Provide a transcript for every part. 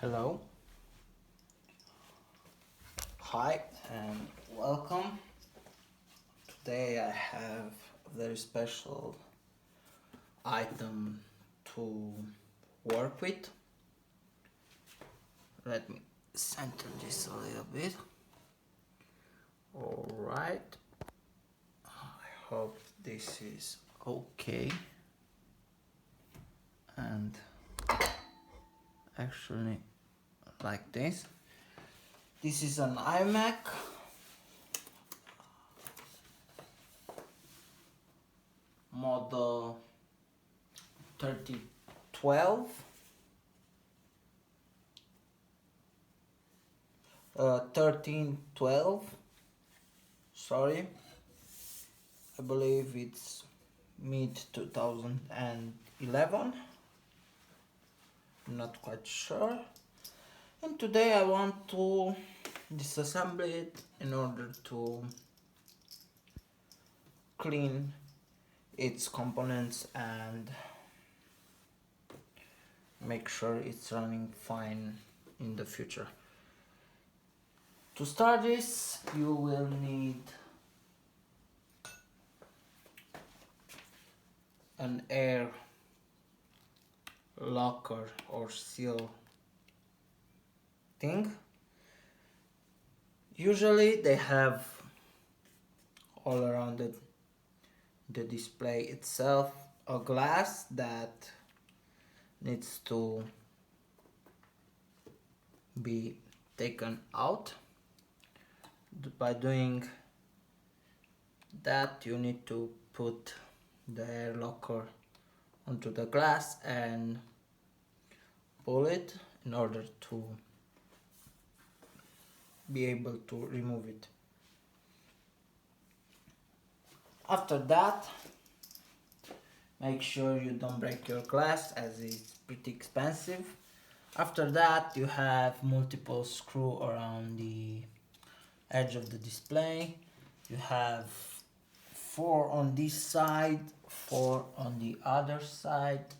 Hello, hi, and welcome. Today I have a very special item to work with. Let me center this a little bit. Alright, I hope this is okay. And actually, like this. This is an Imac model 1312. 1312, sorry, I believe it's mid 2011, I'm not quite sure. And today I want to disassemble it in order to clean its components and make sure it's running fine in the future. To start this, you will need an air locker or seal thing. Usually they have all around the display itself a glass that needs to be taken out. By doing that, you need to put the air locker onto the glass and pull it in order to be able to remove it. After that, make sure you don't break your glass as it's pretty expensive. After that, you have multiple screws around the edge of the display. You have 4 on this side, 4 on the other side,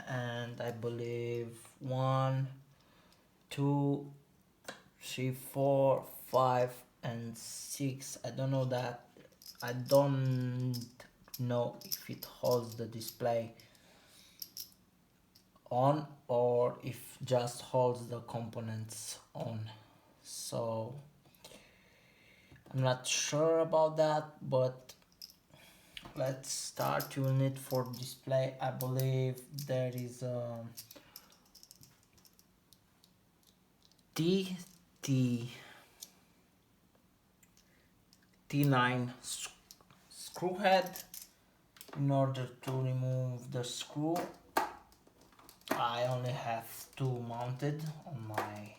and I believe 1, 2, 3, 4, 5, and 6. I don't know that. I don't know if it holds the display on or if just holds the components on. So I'm not sure about that, but let's start. You will need for display, I believe there is a T9 screw head. In order to remove the screw, I only have 2 mounted on my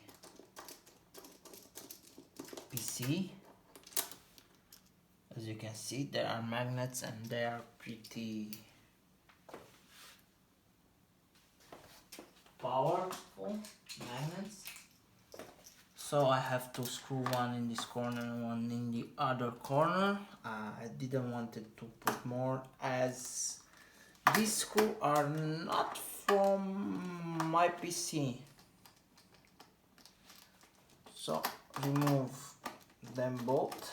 PC. As you can see, there are magnets and they are pretty powerful magnets. So I have to screw one in this corner and one in the other corner. I didn't want it to put more as these screws are not from my PC. So remove them both.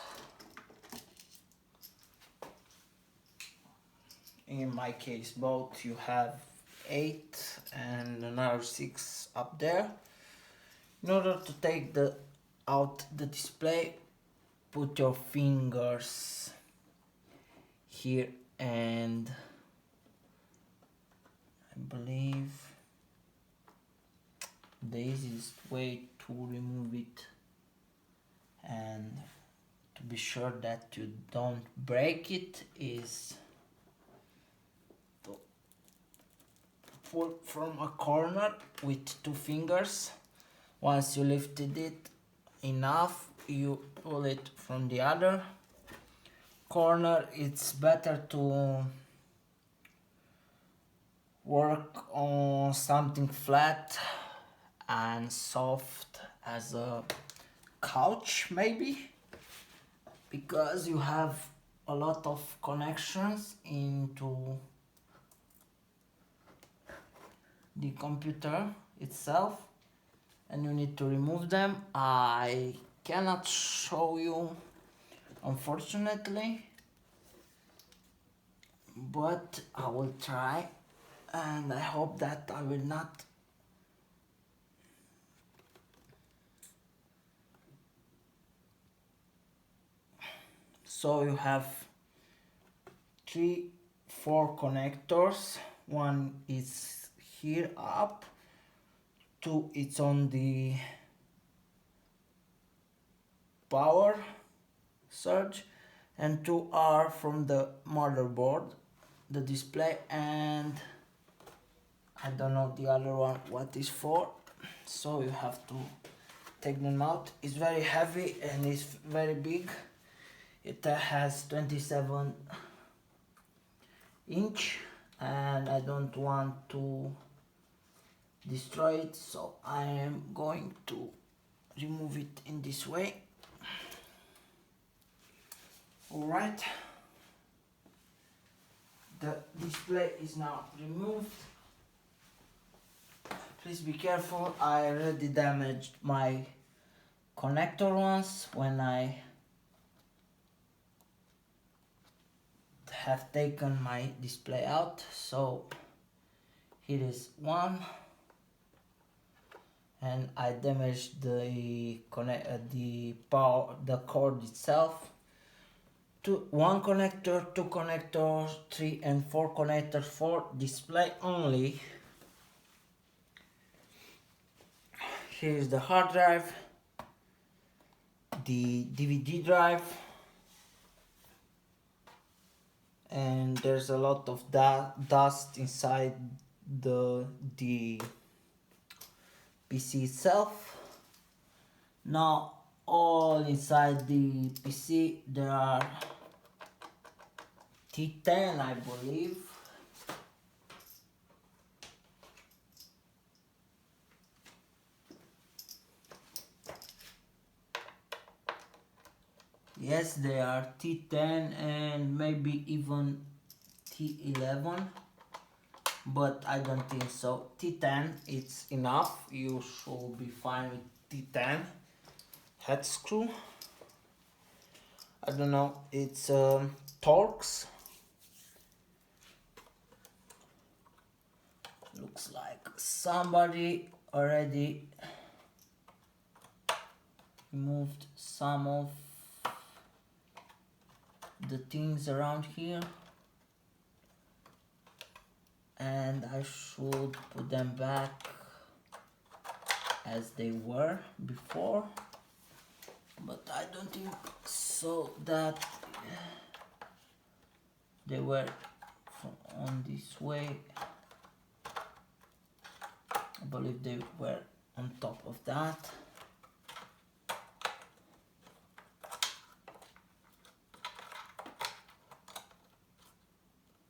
In my case, both. You have 8 and another 6 up there. In order to take out the display, put your fingers here and I believe the easiest way to remove it and to be sure that you don't break it is to pull from a corner with 2 fingers. Once you lifted it enough, you pull it from the other corner. It's better to work on something flat and soft as a couch maybe, because you have a lot of connections into the computer itself and you need to remove them. I cannot show you, unfortunately, but I will try, and I hope that I will not. So you have 4 connectors. One is here up, 2 it's on the power surge, and 2 are from the motherboard, the display, and I don't know the other one what is for. So you have to take them out. It's very heavy and it's very big. It has 27 inch and I don't want to destroy it, so I am going to remove it in this way. Alright, the display is now removed. Please be careful, I already damaged my connector once when I have taken my display out. So here is one, and I damaged the cord itself. One connector, 2 connectors, 3 and 4 connectors for display only. Here is the hard drive, the DVD drive, and there's a lot of dust inside the PC itself. Now all inside the PC there are T10, I believe. Yes, they are T10 and maybe even T11, but I don't think so. T10, it's enough. You should be fine with T10 head screw. I don't know, it's Torx. Looks like somebody already removed some of the things around here, and I should put them back as they were before, but I don't think so that they were on this way. I believe they were on top of that.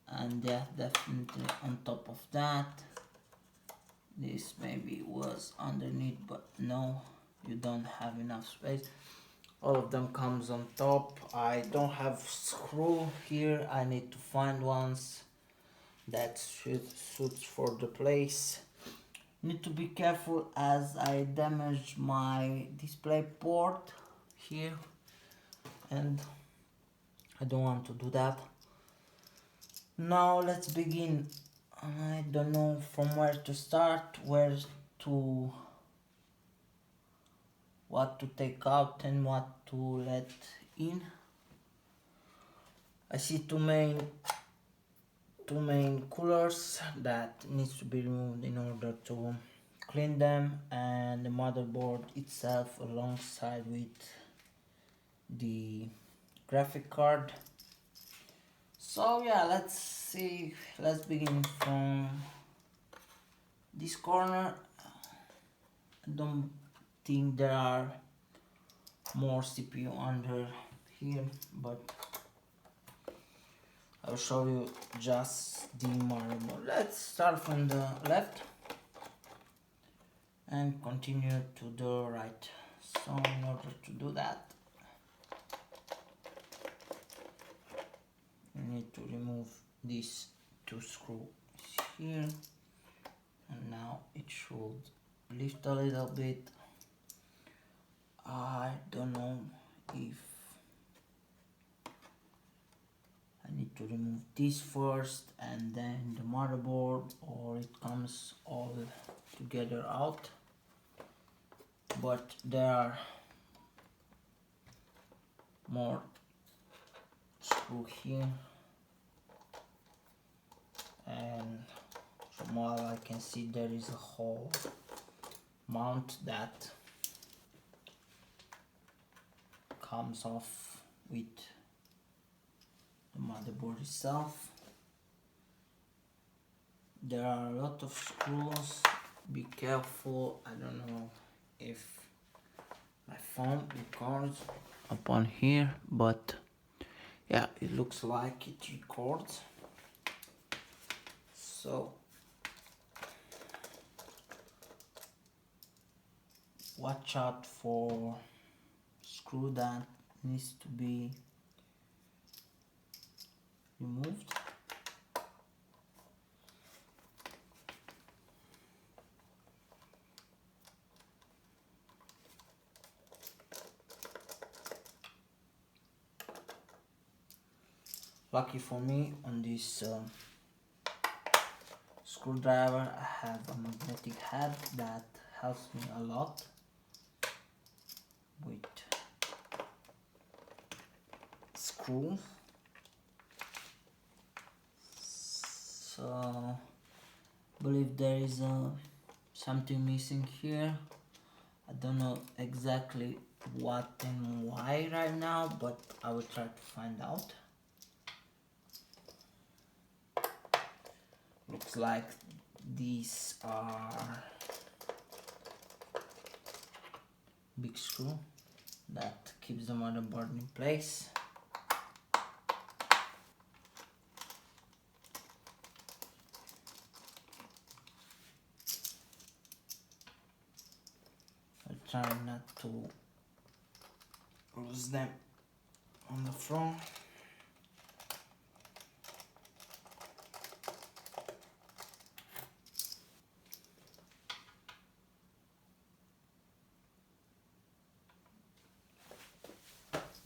And yeah, definitely on top of that. This maybe was underneath, but no, you don't have enough space. All of them comes on top. I don't have screw here. I need to find ones that suits for the place. Need to be careful as I damaged my display port here, and I don't want to do that. Now let's begin. I don't know from where to start, what to take out and what to let in. I see two main coolers that needs to be removed in order to clean them, and the motherboard itself alongside with the graphic card. So yeah, let's begin from this corner. I don't think there are more CPU under here, but I'll show you just the motherboard. Let's start from the left and continue to the right. So in order to do that, you need to remove these 2 screws here, and now it should lift a little bit. I don't know if I need to remove this first and then the motherboard, or it comes all together out, but there are more screw here, and from what I can see there is a whole mount that comes off with the motherboard itself. There are a lot of screws, be careful. I don't know if my phone records upon here, but yeah, it looks like it records. So watch out for screw that needs to be removed. Lucky for me, on this screwdriver I have a magnetic head that helps me a lot with screws. So I believe there is something missing here. I don't know exactly what and why right now, but I will try to find out. Looks like these are big screw that keeps the motherboard in place. I'll try not to lose them on the front.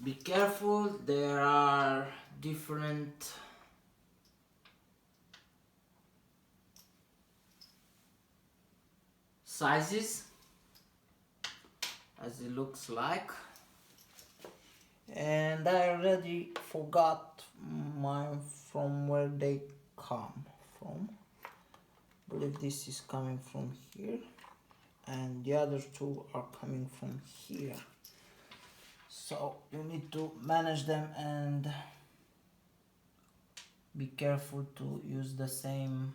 Be careful, there are different sizes as it looks like, and I already forgot mine from where they come from. I believe this is coming from here and the other two are coming from here. So you need to manage them and be careful to use the same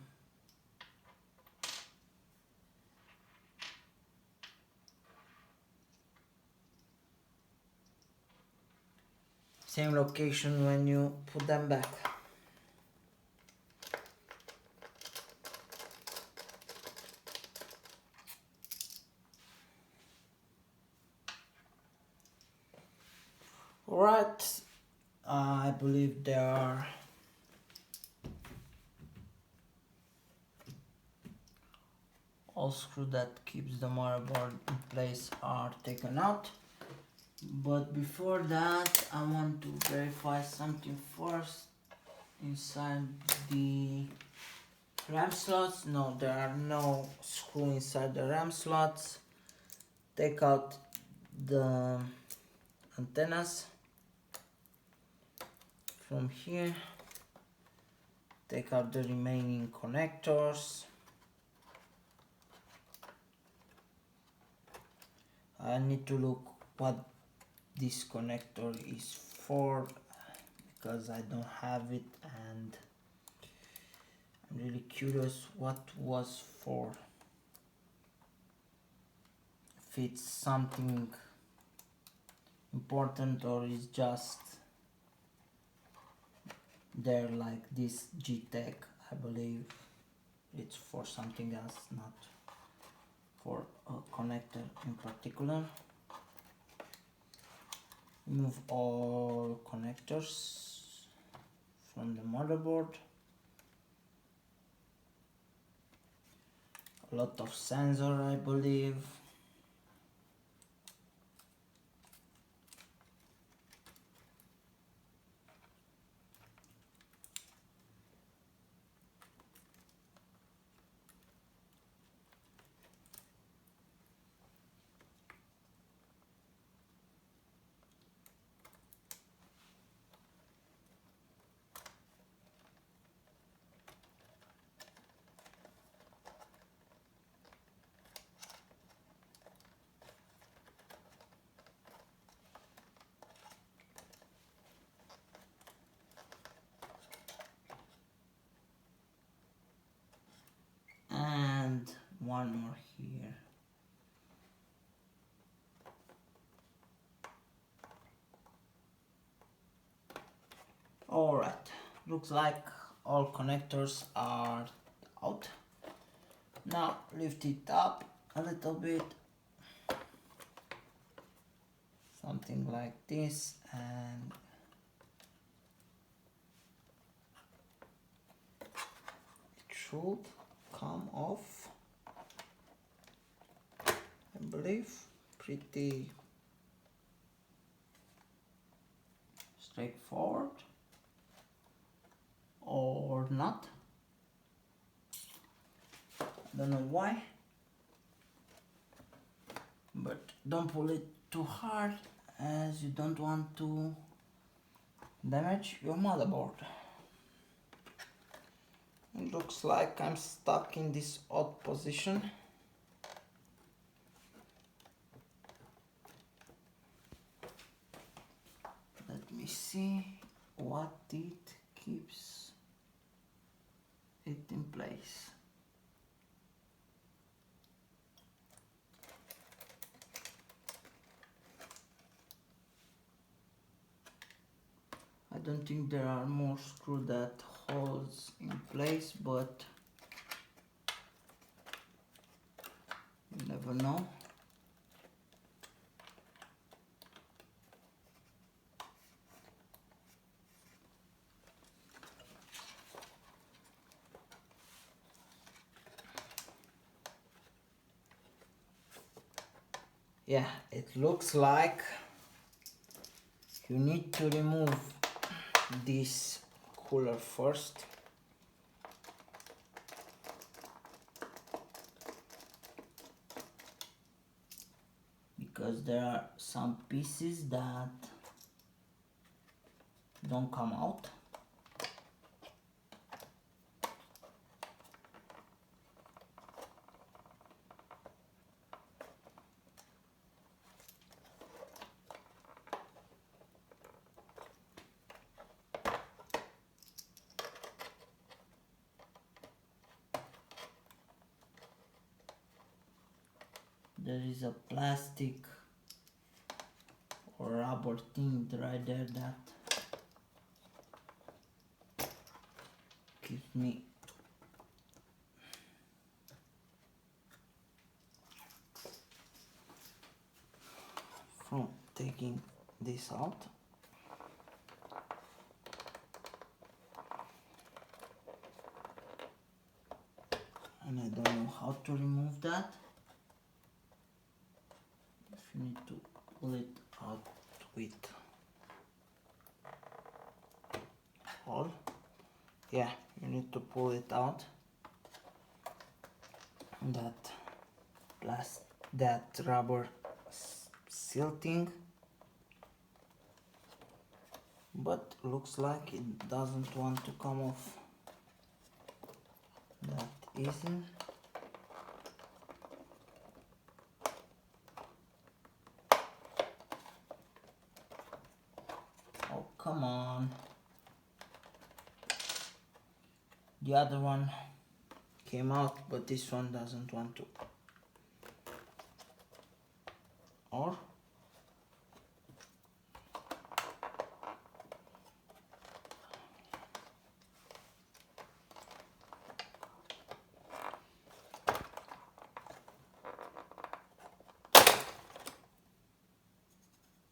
location when you put them back. Alright, I believe there are all screws that keeps the motherboard in place are taken out. But before that, I want to verify something first. Inside the RAM slots, no, there are no screws inside the RAM slots. Take out the antennas from here. Take out the remaining connectors. I need to look what this connector is for because I don't have it, and I'm really curious what was for. If it's something important or is just there like this G-Tech. I believe it's for something else, not for a connector in particular. Remove all connectors from the motherboard. a lot of sensor, I believe. And one more here. Alright, looks like all connectors are out. Now lift it up a little bit, something like this, and it should come off, I believe. Pretty straightforward, or not. I don't know why, but don't pull it too hard, as you don't want to damage your motherboard. It looks like I'm stuck in this odd position. Let me see what it keeps it in place. I don't think there are more screws that holds in place, but you never know. Yeah, it looks like you need to remove this cooler first. Because there are some pieces that don't come out. There is a plastic or rubber thing right there that keeps me from taking this out. And I don't know how to remove that. If you need to pull it out with all, yeah, you need to pull it out. That rubber seal thing, but looks like it doesn't want to come off that easy. Oh, come on. The other one came out, but this one doesn't want to. Or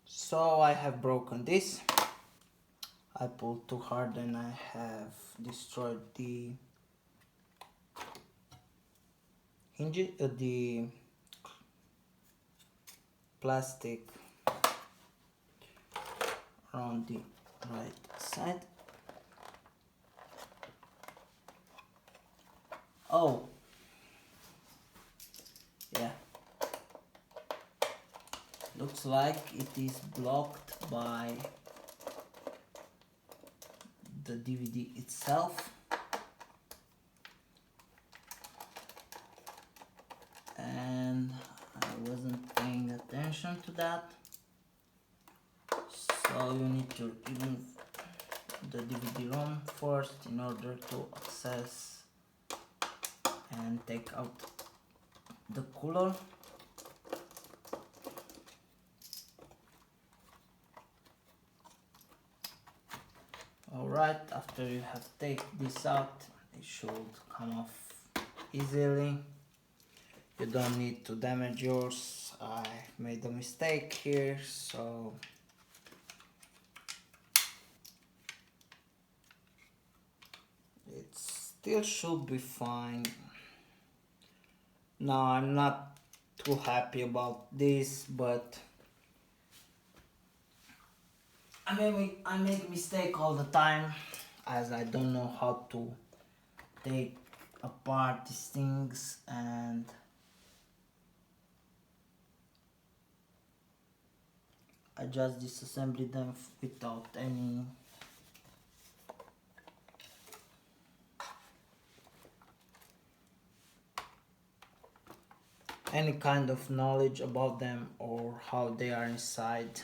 so I have broken this. I pulled too hard and I have destroyed the hinge, the plastic around the right side. Oh, yeah, looks like it is blocked by the DVD itself, and I wasn't paying attention to that, so you need to remove the DVD-ROM first in order to access and take out the cooler. Alright, after you have taken this out, it should come off easily. You don't need to damage yours. I made a mistake here, so it still should be fine. Now I'm not too happy about this, but I make mistake all the time, as I don't know how to take apart these things, and I just disassemble them without any kind of knowledge about them or how they are inside.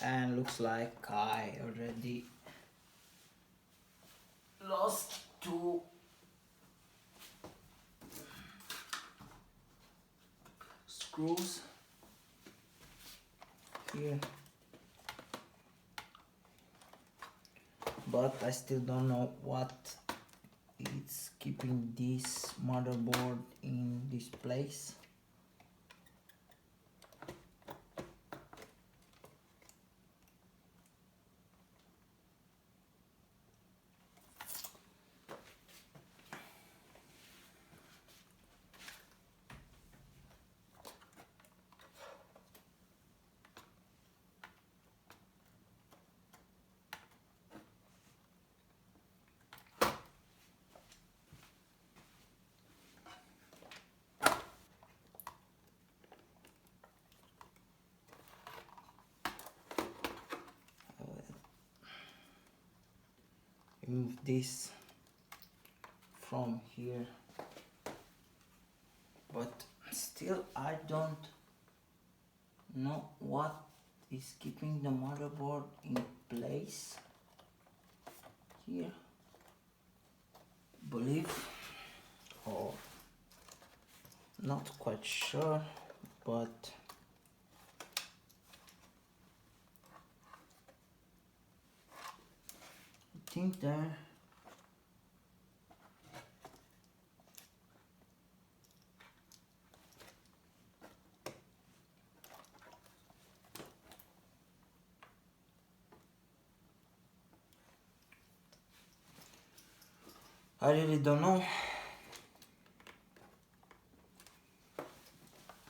And looks like I already lost two screws here, but I still don't know what is keeping this motherboard in this place. Remove this from here, but still I don't know what is keeping the motherboard in place here. Believe, or not quite sure, but I think there I really don't know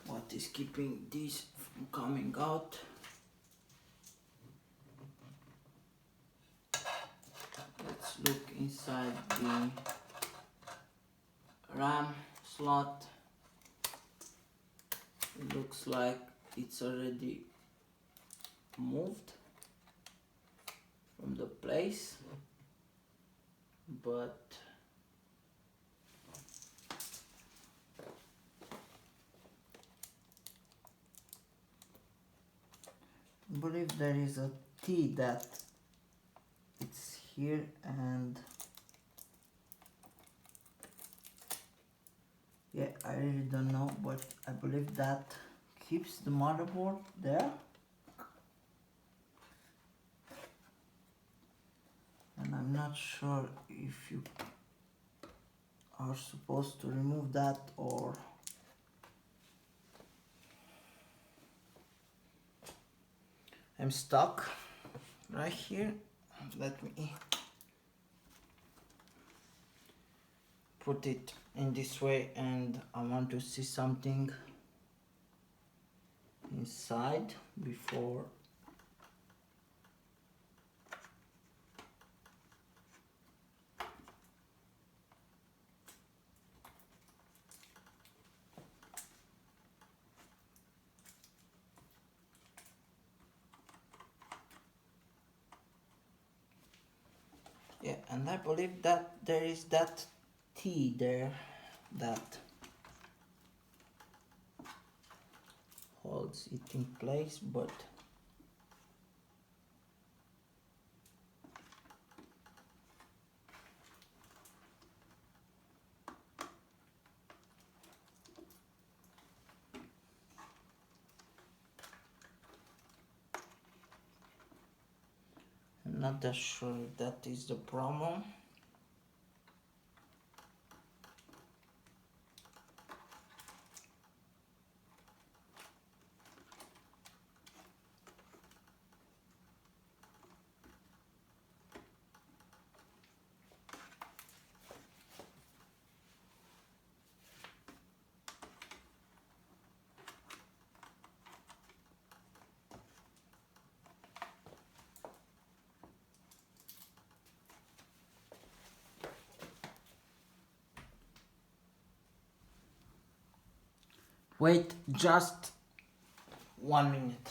what is keeping this from coming out. Let's look inside the RAM slot. It looks like it's already moved from the place, but I believe there is a T that it's here, and yeah, I really don't know, but I believe that keeps the motherboard there. And I'm not sure if you are supposed to remove that or I'm stuck right here. Let me put it in this way and I want to see something inside before yeah, and I believe that there is that T there that holds it in place, but I'm not that sure if that is the problem. Wait just 1 minute.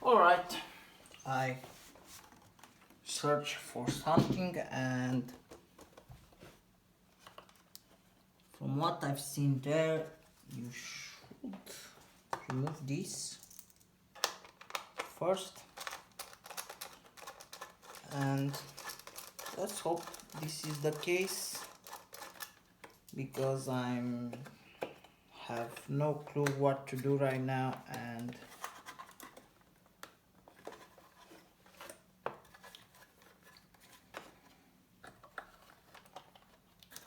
Alright, I search for something and from what I've seen there, you should remove this first, and let's hope this is the case because I'm have no clue what to do right now and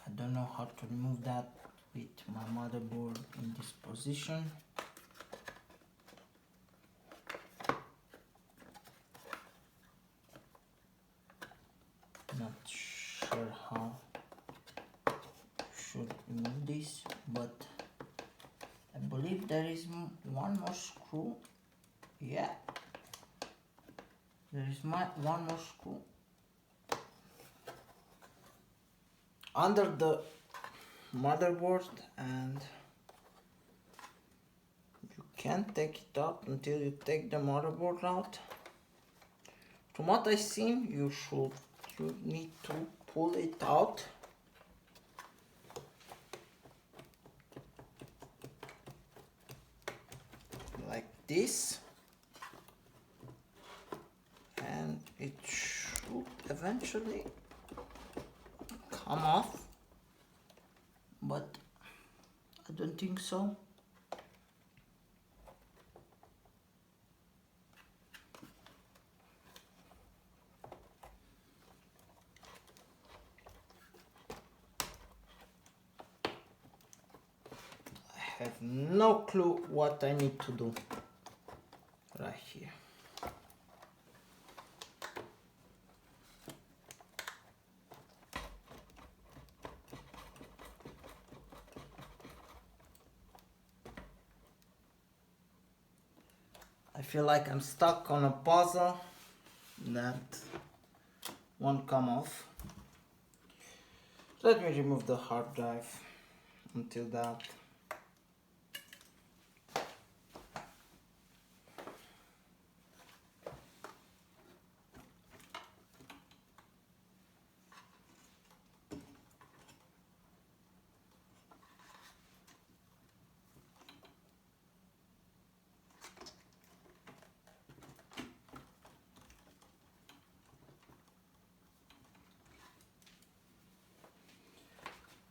I don't know how to remove that with my motherboard in this position. Not sure how should remove this, but I believe there is one more screw. Yeah, there is one more screw under the motherboard, and you can't take it out until you take the motherboard out. From what I've seen, you need to pull it out like this, and it should eventually come off, but I don't think so. I have no clue what I need to do right here. I feel like I'm stuck on a puzzle that won't come off. Let me remove the hard drive until that.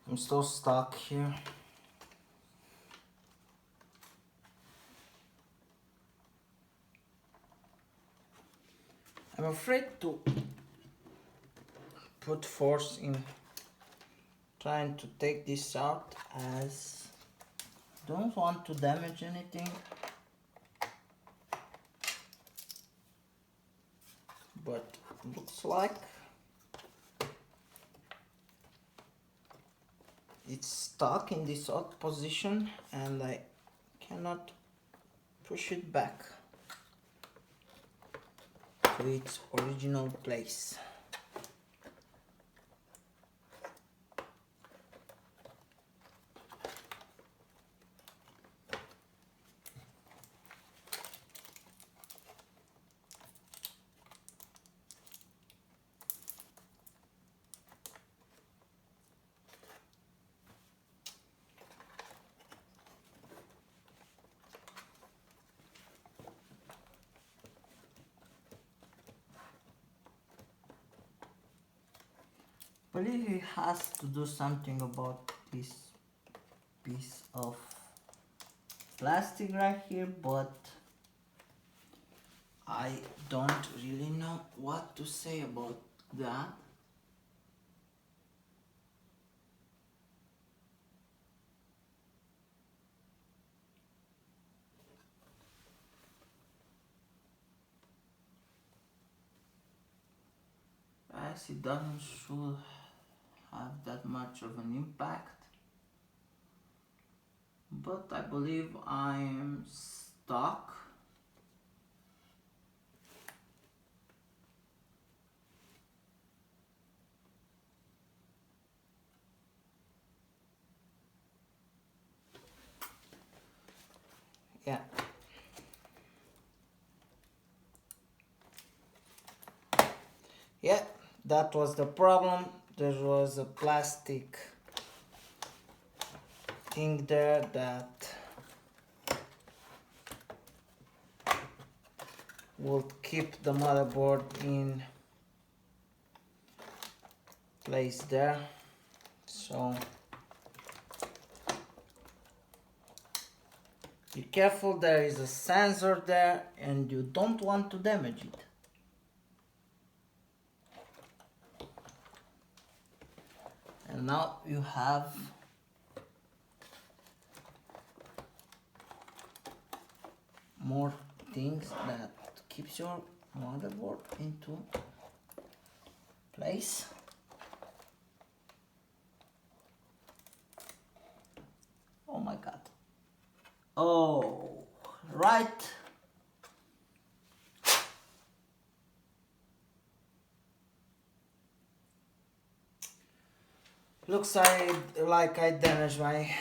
I'm still stuck here. I'm afraid to put force in trying to take this out, as I don't want to damage anything. But looks like it's stuck in this odd position and I cannot push it back to its original place. I believe he has to do something about this piece of plastic right here, but I don't really know what to say about that. As it doesn't should have that much of an impact, but I believe I am stuck. Yeah. Yeah, that was the problem. There was a plastic thing there that would keep the motherboard in place there. So be careful, there is a sensor there and you don't want to damage it. And now you have more things that keeps your motherboard into place. Oh my god. Oh, right. Looks like I damaged my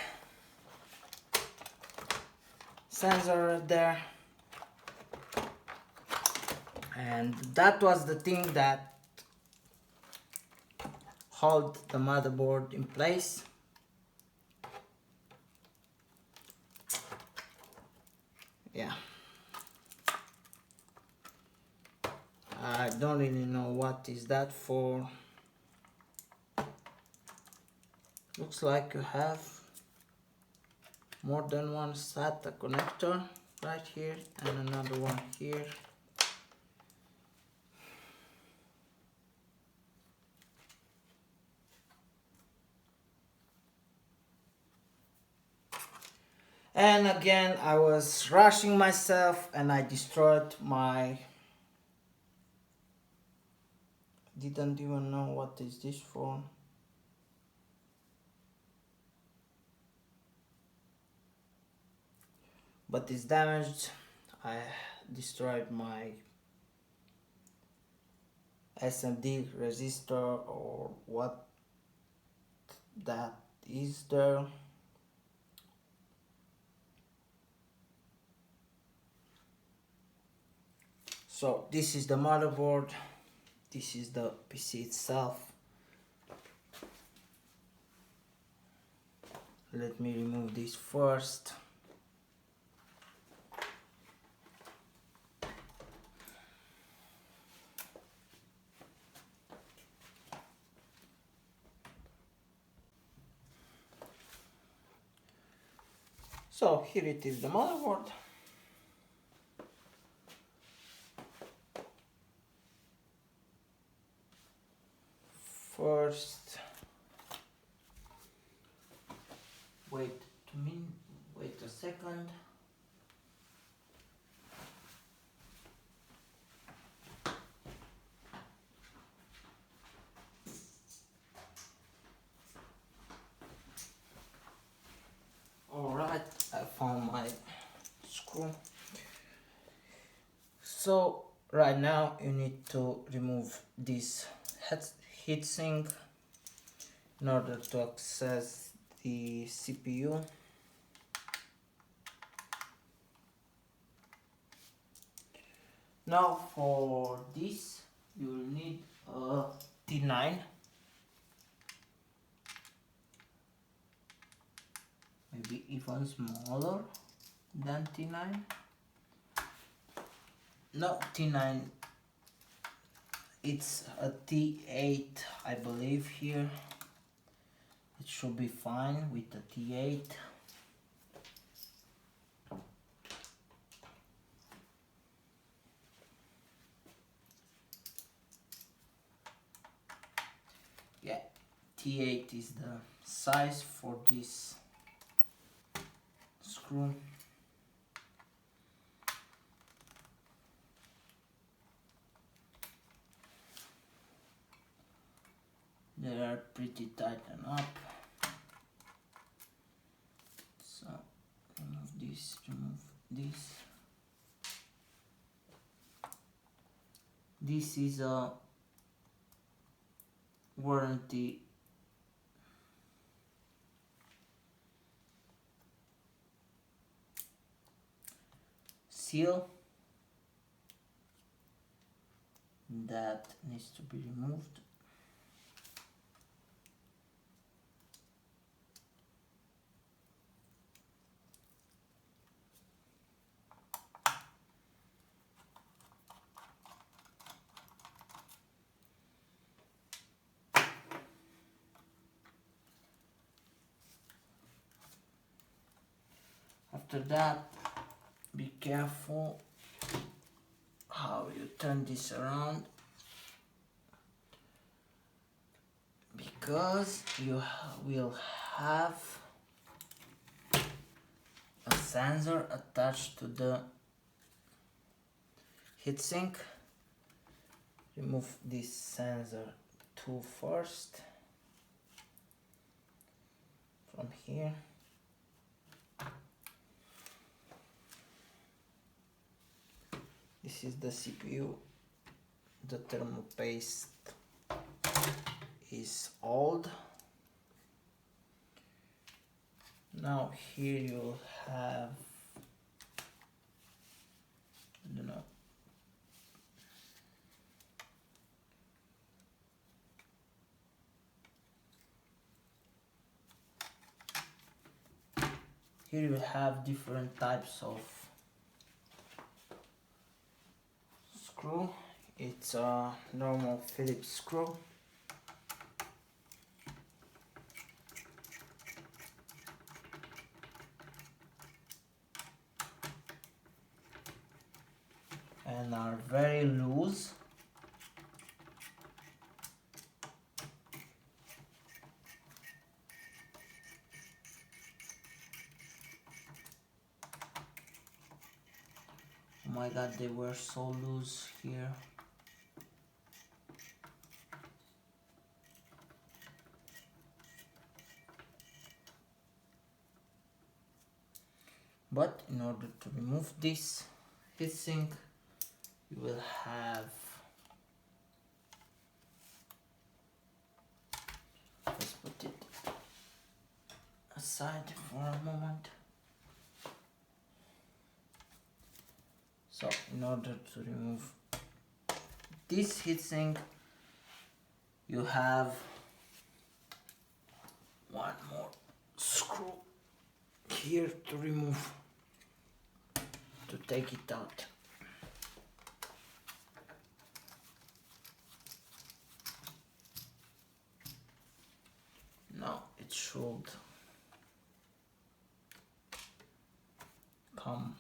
sensor there. And that was the thing that held the motherboard in place. Yeah. I don't really know what is that for. Looks like you have more than one SATA connector right here and another one here. And again, I was rushing myself and I destroyed my... Didn't even know what is this for. But it's damaged. destroyed my SMD resistor or what that is there. So this is the motherboard, this is the PC itself. Let me remove this first. So here it is, the motherboard. First, wait a second. Alright, I found my screw. So right now you need to remove this heatsink in order to access the CPU. Now for this you will need a T9, maybe even smaller than T9. No, T9, it's a T8 I believe here. It should be fine with the T8. Yeah, T8 is the size for this screw. They are pretty tightened up. So remove this, remove this. This is a warranty seal that needs to be removed. After that, be careful how you turn this around, because you will have a sensor attached to the heatsink. Remove this sensor tool first from here. This is the CPU. The thermal paste is old. Now here you'll have, I don't know, here you have different types of screw. It's a normal Phillips screw. And are very loose. Oh my god, they were so loose here. But in order to remove this, heatsink, you will have, let's put it aside for a moment. So in order to remove this heatsink, you have one more screw here to remove, to take it out. Now it should come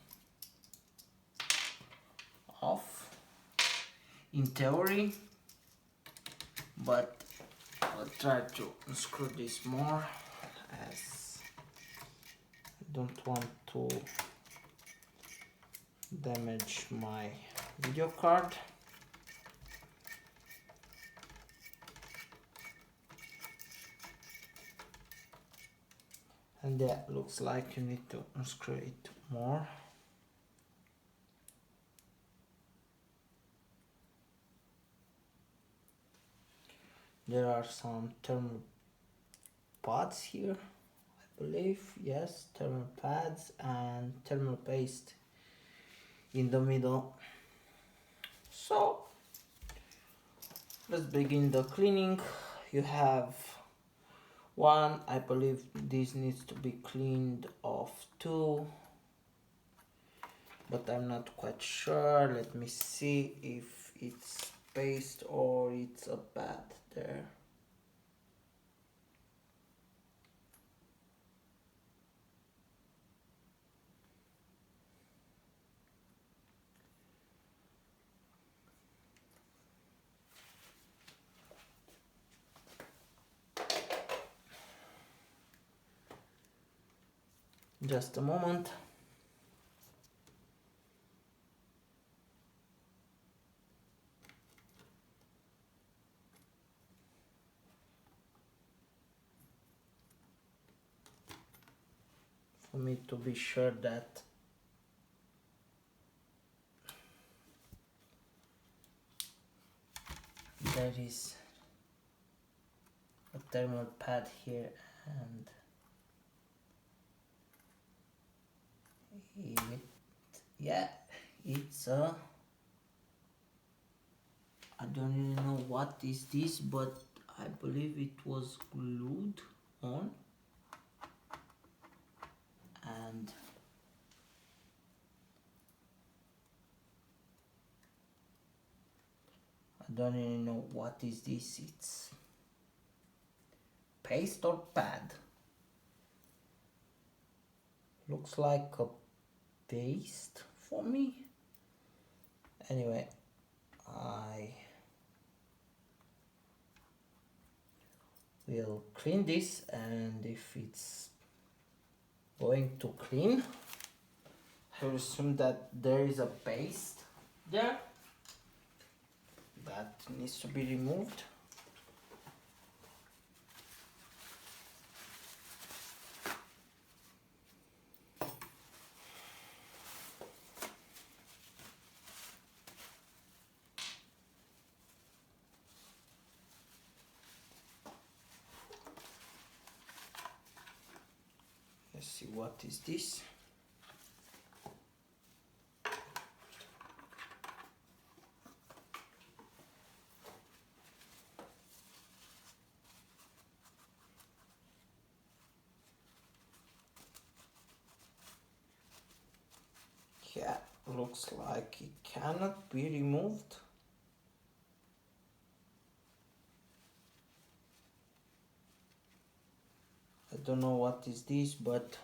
off in theory, but I'll try to unscrew this more, as I don't want to damage my video card. And that looks like you need to unscrew it more. There are some thermal pads here, I believe. Yes, thermal pads and thermal paste in the middle. So let's begin the cleaning. You have one, I believe this needs to be cleaned off too, but I'm not quite sure. Let me see if it's paste or it's a pad there. Just a moment. For me to be sure that there is a thermal pad here, and it's a, I don't really know what is this, but I believe it was glued on, and I don't really know what is this. It's paste or pad. Looks like a paste for me. Anyway, I will clean this, and if it's going to clean, I will assume that there is a paste there that needs to be removed. Let's see, what is this? Yeah, looks like it cannot be removed. I don't know what is this, but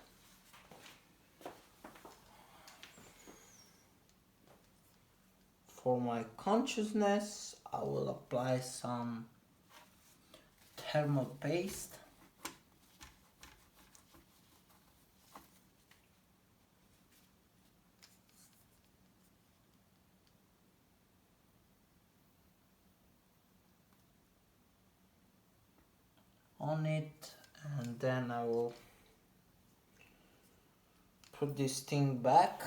for my consciousness, I will apply some thermal paste. On it, and then I will put this thing back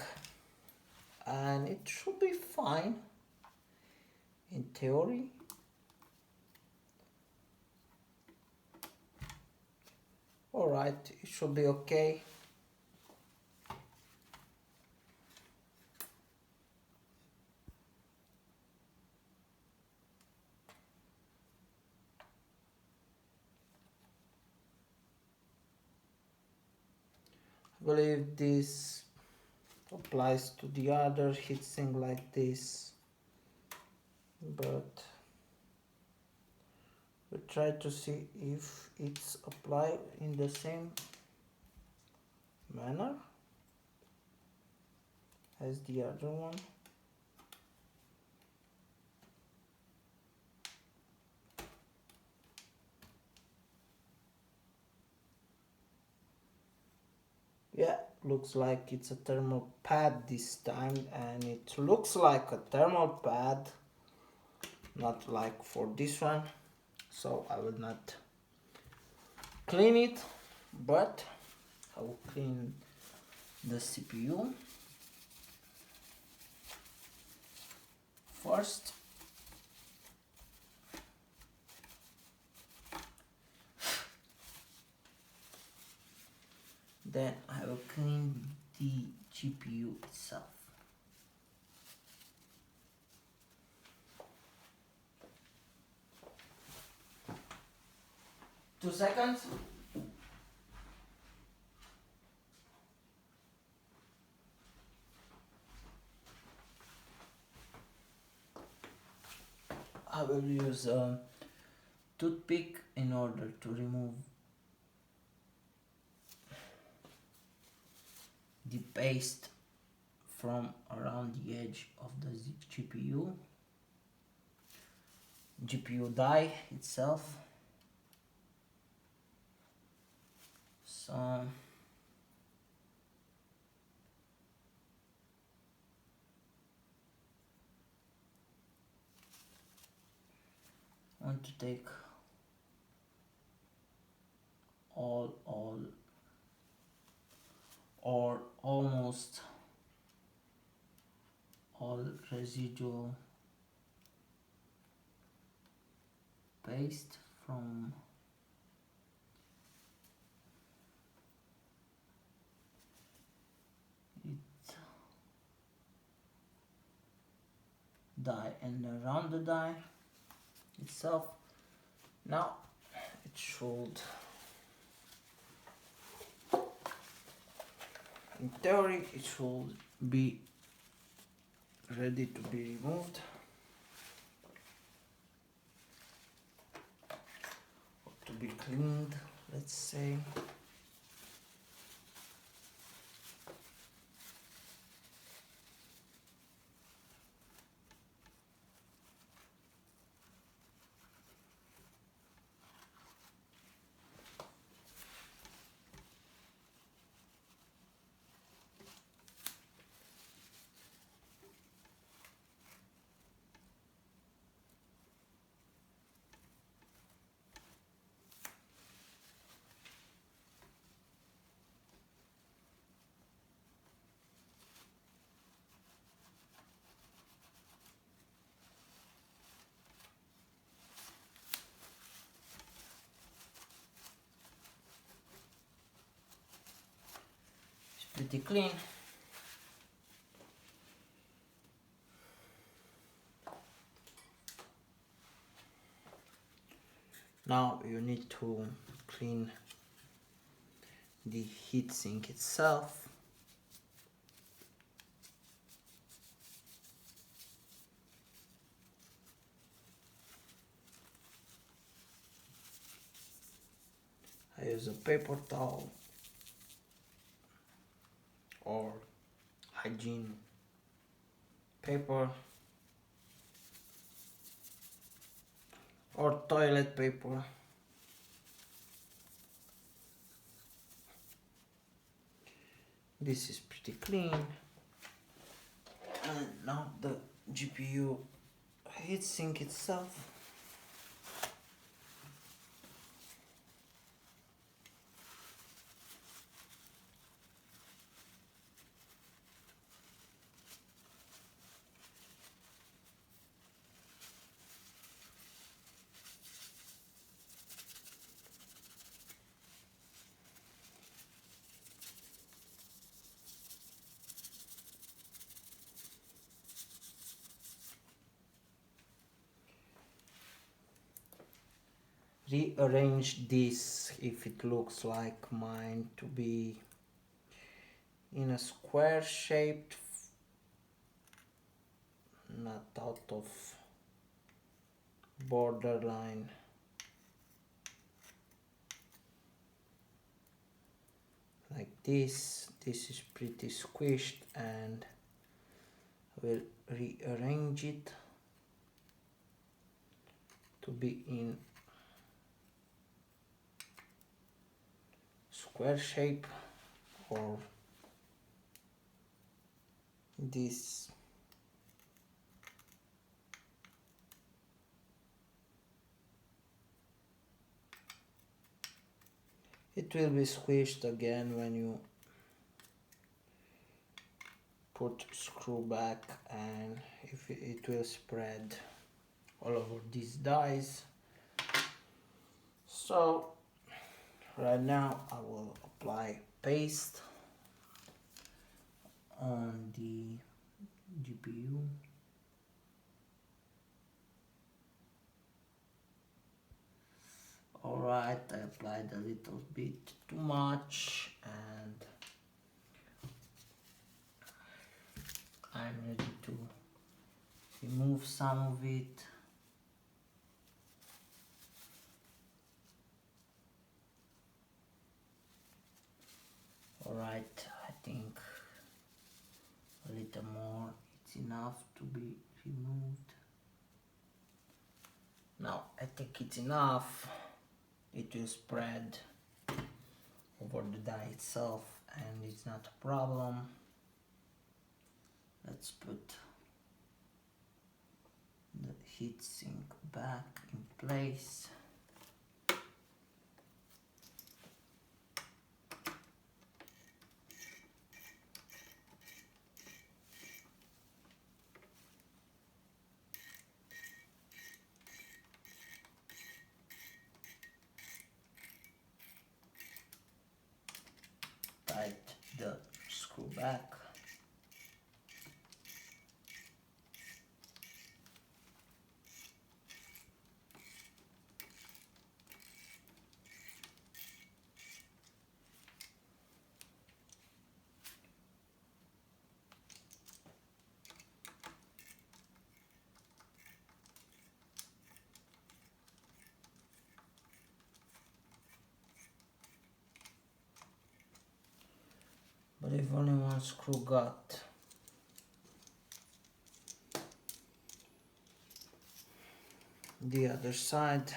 and it should be fine in theory. Alright, it should be okay. I believe this applies to the other heatsink like this, but we'll try to see if it's applied in the same manner as the other one. Yeah, looks like it's a thermal pad this time, and it looks like a thermal pad, not like for this one, so I will not clean it, but I will clean the CPU first. Then I will clean the GPU itself. Two seconds. I will use a toothpick in order to remove the paste from around the edge of the GPU die itself. So I want to take all or almost all residual paste from it die and around the die itself. Now it should, in theory, it should be ready to be removed or to be cleaned, let's say. Pretty clean. Now you need to clean the heatsink itself. I use a paper towel or hygiene paper or toilet paper. This is pretty clean. And now the GPU heatsink itself. rearrange this if it looks like mine to be in a square shaped, not out of borderline. Like this is pretty squished, and we'll rearrange it to be in square shape, or this. It will be squished again when you put screw back, and if it will spread all over these dies. So right now I will apply paste on the GPU. Alright, I applied a little bit too much, and I'm ready to remove some of it. Alright, I think a little more, it's enough to be removed. Now I think it's enough. It will spread over the die itself, and it's not a problem. Let's put the heatsink back in place. Tight the screw back. But if only one screw got the other side,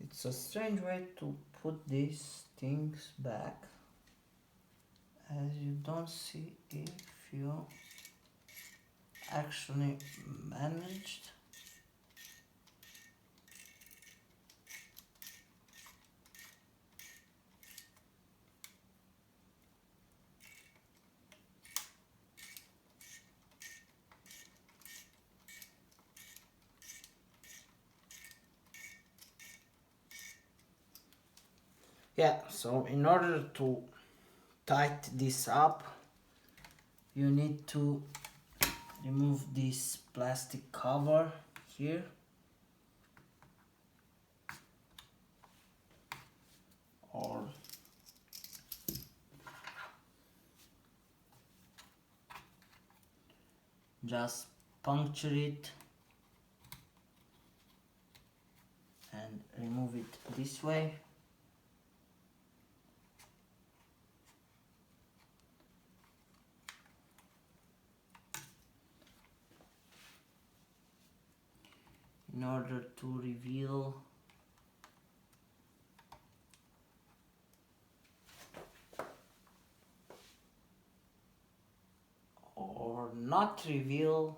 it's a strange way to put these things back, as you don't see if you actually managed. Yeah, so in order to tighten this up, you need to remove this plastic cover here, or just puncture it and remove it this way. In order to reveal or not reveal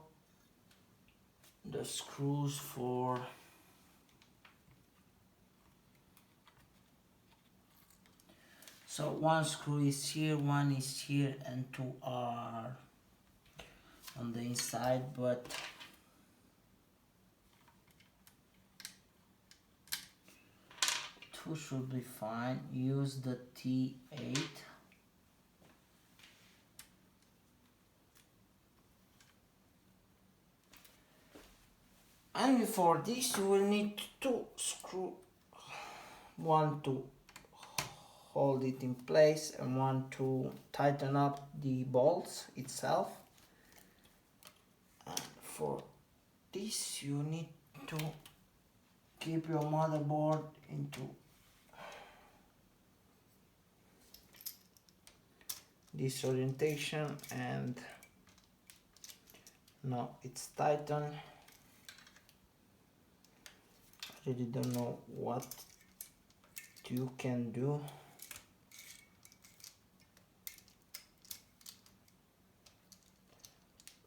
the screws for So one screw is here, one is here, and two are on the inside, but two should be fine. Use the T8. And for this you will need two screw, one to hold it in place and one to tighten up the bolts itself. And for this you need to keep your motherboard into this orientation, and now it's tightened. I really don't know what you can do.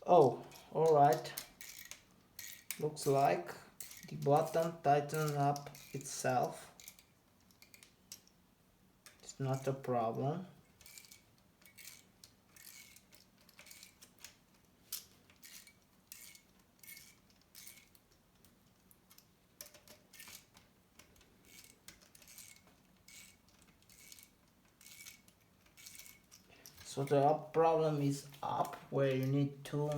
Oh, alright. Looks like the button tightens up itself. It's not a problem. So the problem is up, where you need to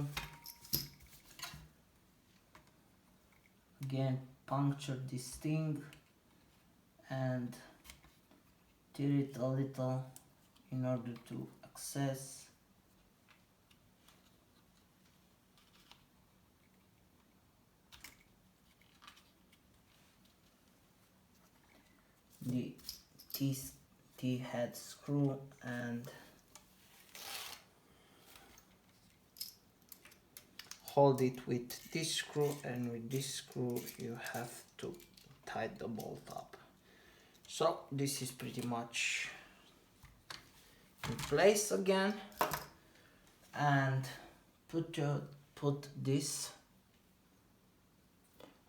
again puncture this thing and tear it a little in order to access the T-head screw, and hold it with this screw, and with this screw you have to tighten the bolt up. So this is pretty much in place again, and put this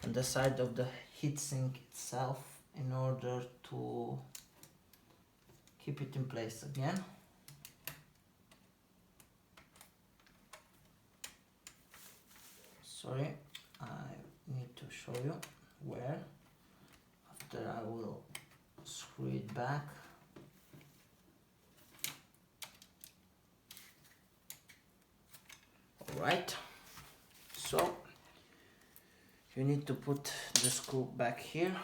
on the side of the heatsink itself in order to keep it in place again. Sorry, I need to show you where. After I will screw it back. Alright, so you need to put the screw back here.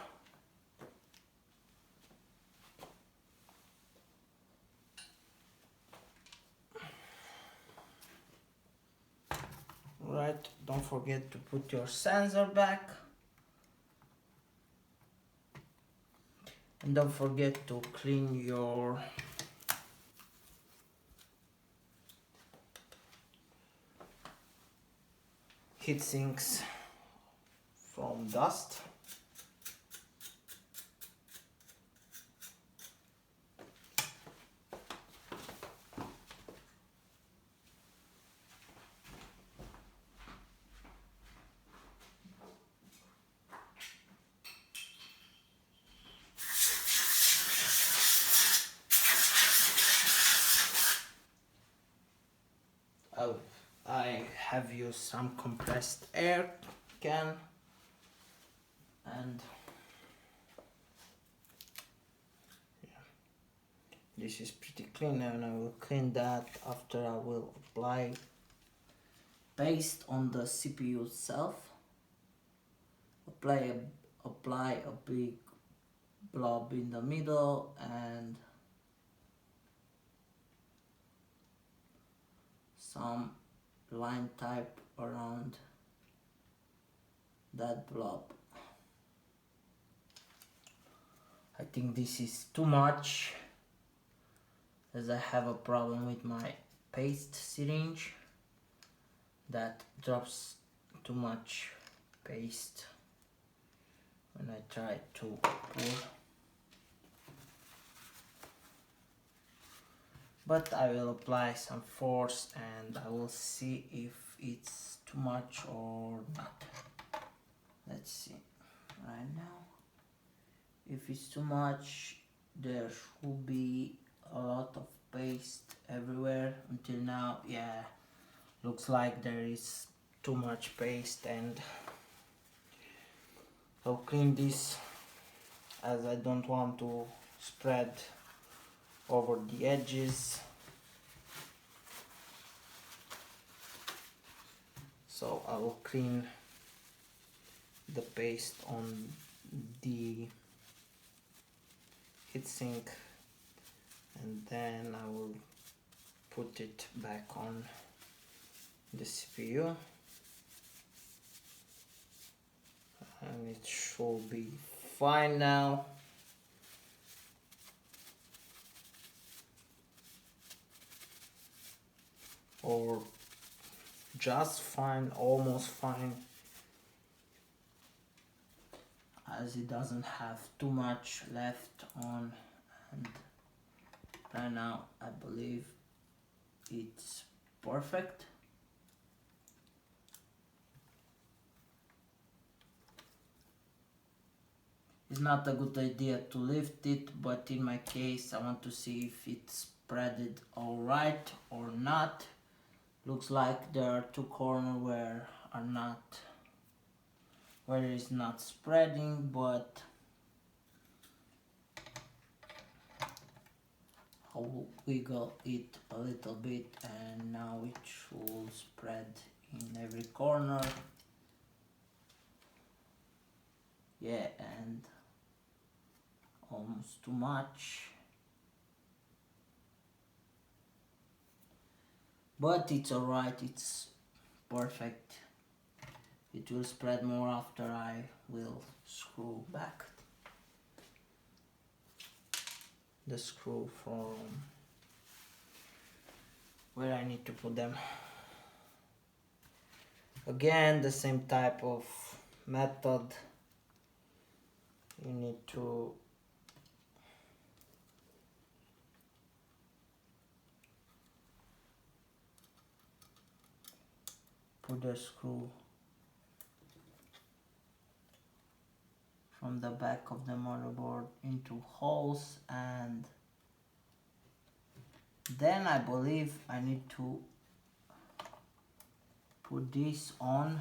Right, don't forget to put your sensor back, and don't forget to clean your heat sinks from dust. I have used some compressed air can, and yeah, this is pretty clean, and I will clean that after I will apply paste on the CPU itself. Apply a big blob in the middle and some line type around that blob. I think this is too much, as I have a problem with my paste syringe that drops too much paste when I try to pour. But I will apply some force and I will see if it's too much or not. Let's see right now. If it's too much, there should be a lot of paste everywhere until now. Yeah, looks like there is too much paste, and I'll clean this as I don't want to spread over the edges. So I will clean the paste on the heatsink, and then I will put it back on the CPU, and it should be fine now. Or just fine, almost fine, as it doesn't have too much left on, and right now I believe it's perfect. It's not a good idea to lift it, but in my case I want to see if it's spreaded alright or not. Looks like there are two corners where it's not spreading, but I'll wiggle it a little bit, and now it should spread in every corner. Yeah, and almost too much, but it's alright, it's perfect. It will spread more after I will screw back the screw from where I need to put them. Again, the same type of method. You need to put the screw from the back of the motherboard into holes, and then I believe I need to put this on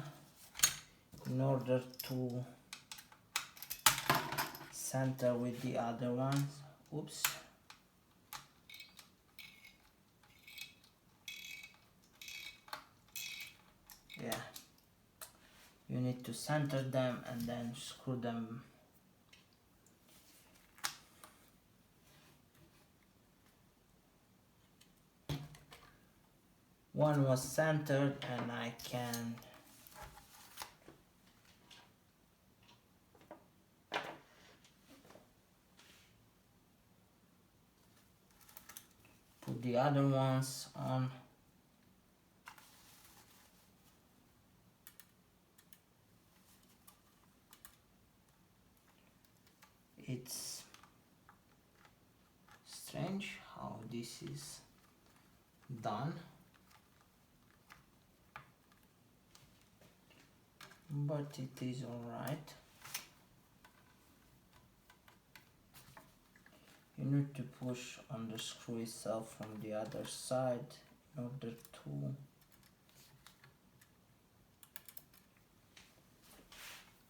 in order to center with the other ones. Oops. Yeah, you need to center them and then screw them. One was centered, and I can put the other ones on. It's strange how this is done, but it is alright. You need to push on the screw itself from the other side in order to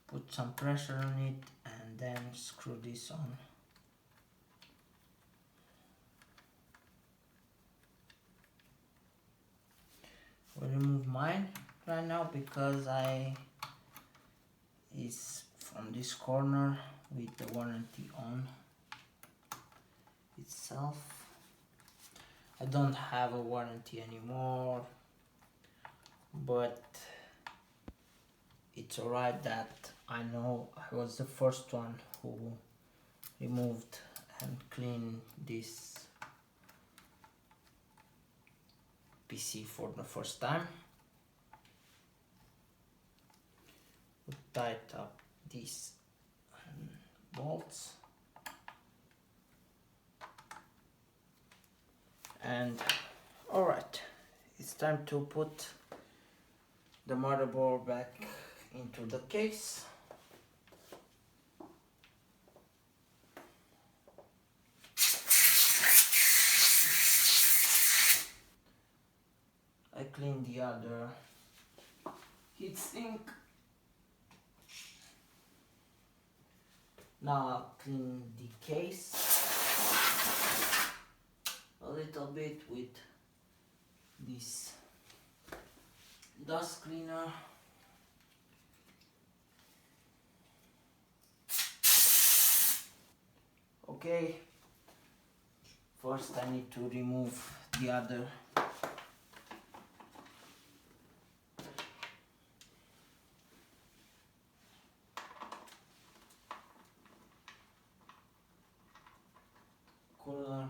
put some pressure on it, and then screw this on. We'll remove mine right now because is from this corner with the warranty on itself. I don't have a warranty anymore, but it's alright that I know I was the first one who removed and cleaned this PC for the first time. We'll tighten up these bolts, and alright, it's time to put the motherboard back into the case. clean the other heatsink. Now I'll clean the case a little bit with this dust cleaner. Okay, first I need to remove the other cooler.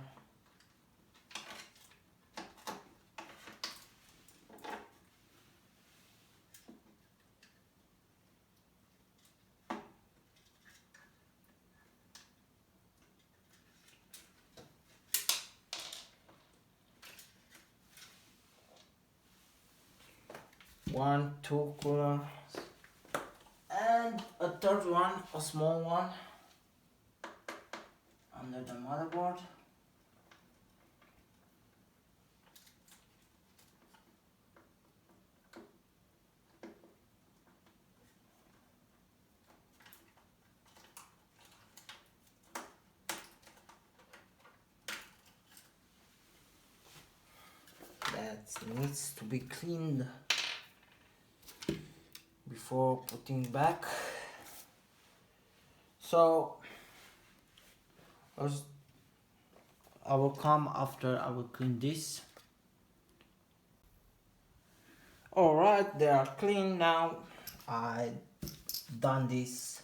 One, two coolers, and a third one, a small one, under the motherboard. That needs to be cleaned before putting back. So I will come after I will clean this. Alright, they are clean now. I done this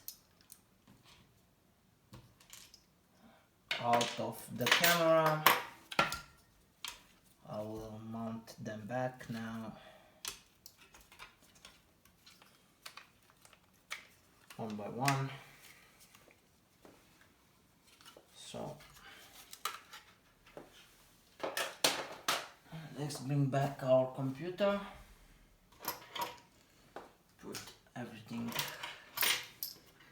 out of the camera. I will mount them back now. One by one. So let's bring back our computer. Put everything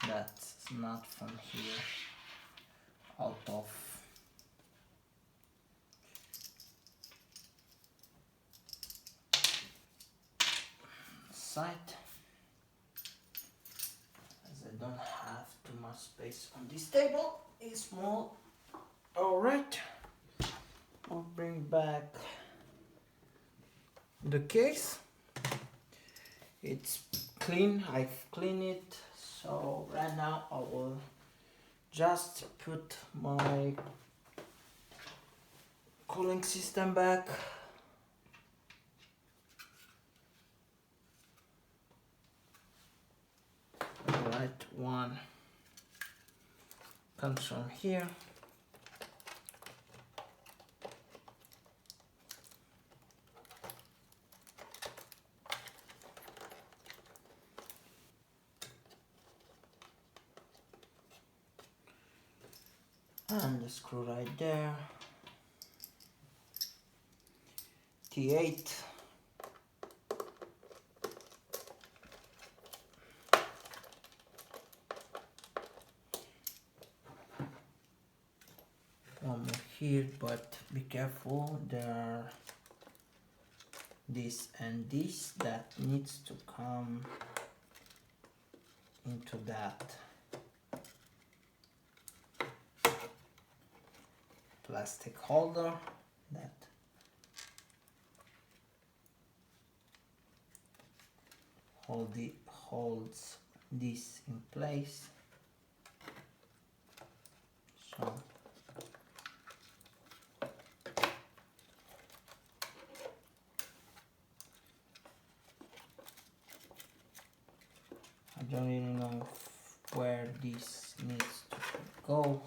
that's not from here out of sight, as I don't have too much space on this table. It's small. Alright, I'll bring back the case. It's clean, I've cleaned it. So right now I will just put my cooling system back. Alright, one comes from here. And the screw right there. T8. One more here, but be careful, there are this and this that needs to come into that plastic holder that holds this in place. So I don't really know where this needs to go,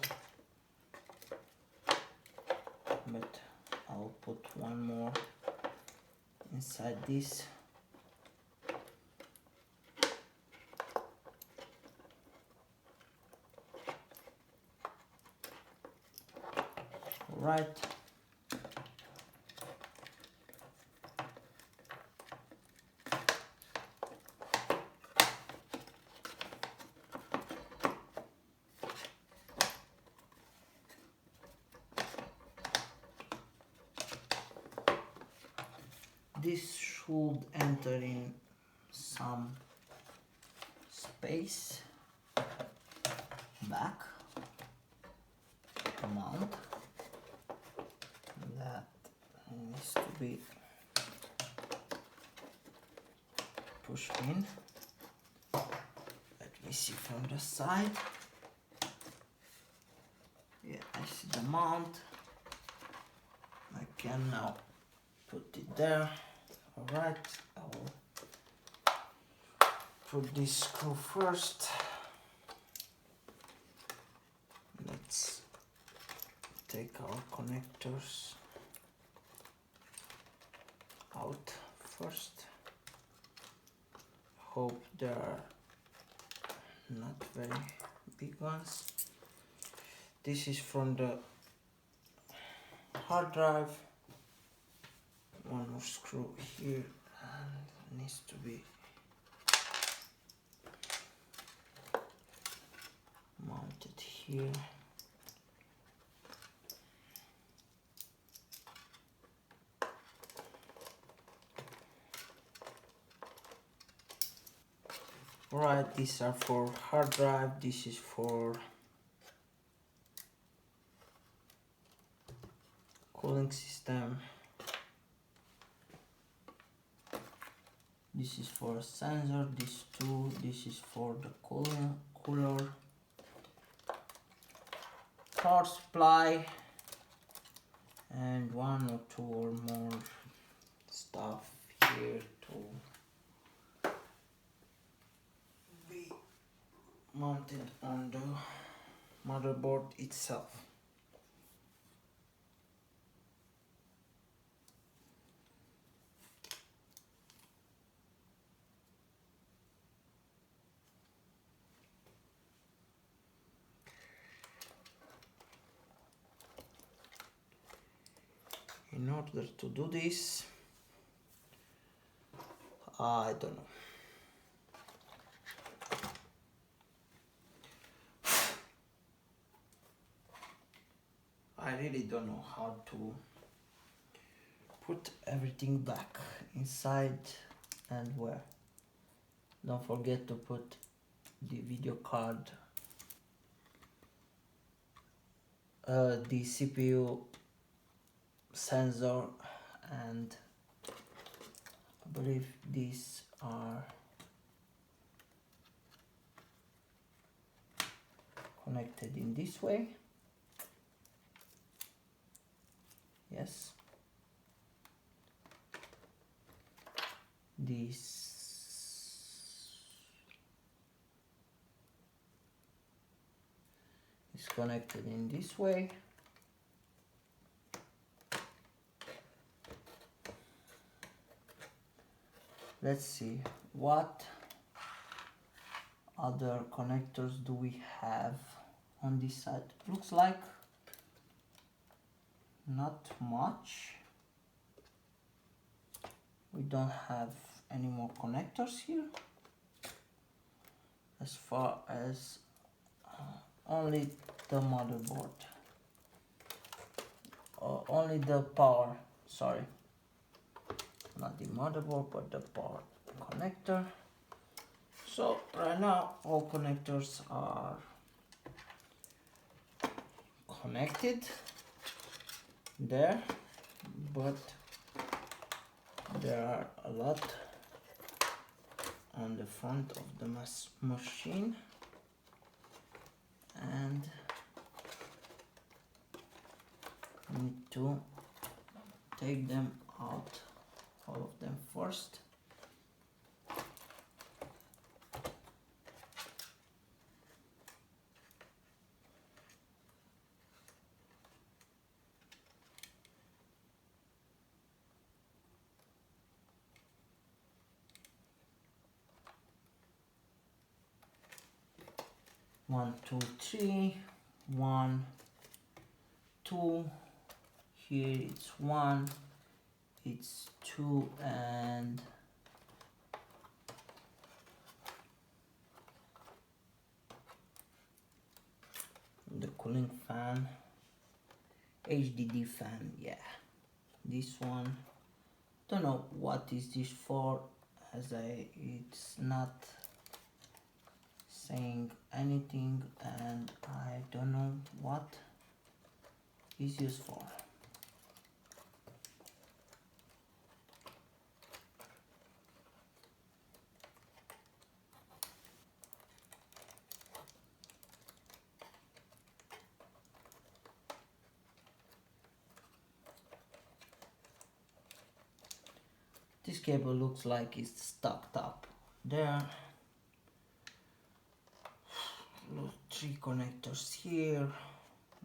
but I'll put one more inside this. Right. This should enter in some space back mount that needs to be pushed in. Let me see from the side. Yeah, I see the mount. I can now put it there. Alright, I will put this screw first. Let's take our connectors out first. Hope they are not very big ones. This is from the hard drive. One more screw here and needs to be mounted here. Right, these are for hard drive, this is for cooling system. This is for a sensor, this too, this is for the cooler, power supply, and one or two or more stuff here to be mounted on the motherboard itself. In order to do this, I don't know. I really don't know how to put everything back inside and where. Don't forget to put the video card, the CPU, sensor, and I believe these are connected in this way. Yes, this is connected in this way. Let's see what other connectors do we have on this side. Looks like not much. We don't have any more connectors here, as far as only the motherboard, only the power, sorry, not the motherboard but the power connector. So right now all connectors are connected there, but there are a lot on the front of the machine, and need to take them out, all of them first. One, two, three, 1, 2, here it's 1, it's 2, and the cooling fan, HDD fan, yeah, this one Don't know what is this for, as it's not saying anything, and I don't know what is used for. This cable looks like it's stuck up there. 3 connectors here,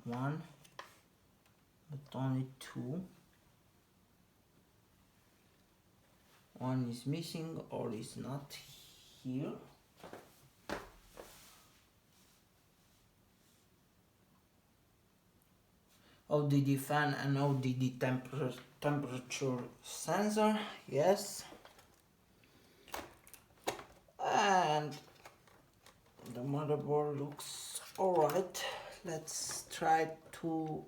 1, but only 2. 1 is missing or is not here. ODD fan and ODD temperature sensor, yes. And the motherboard looks alright. Let's try to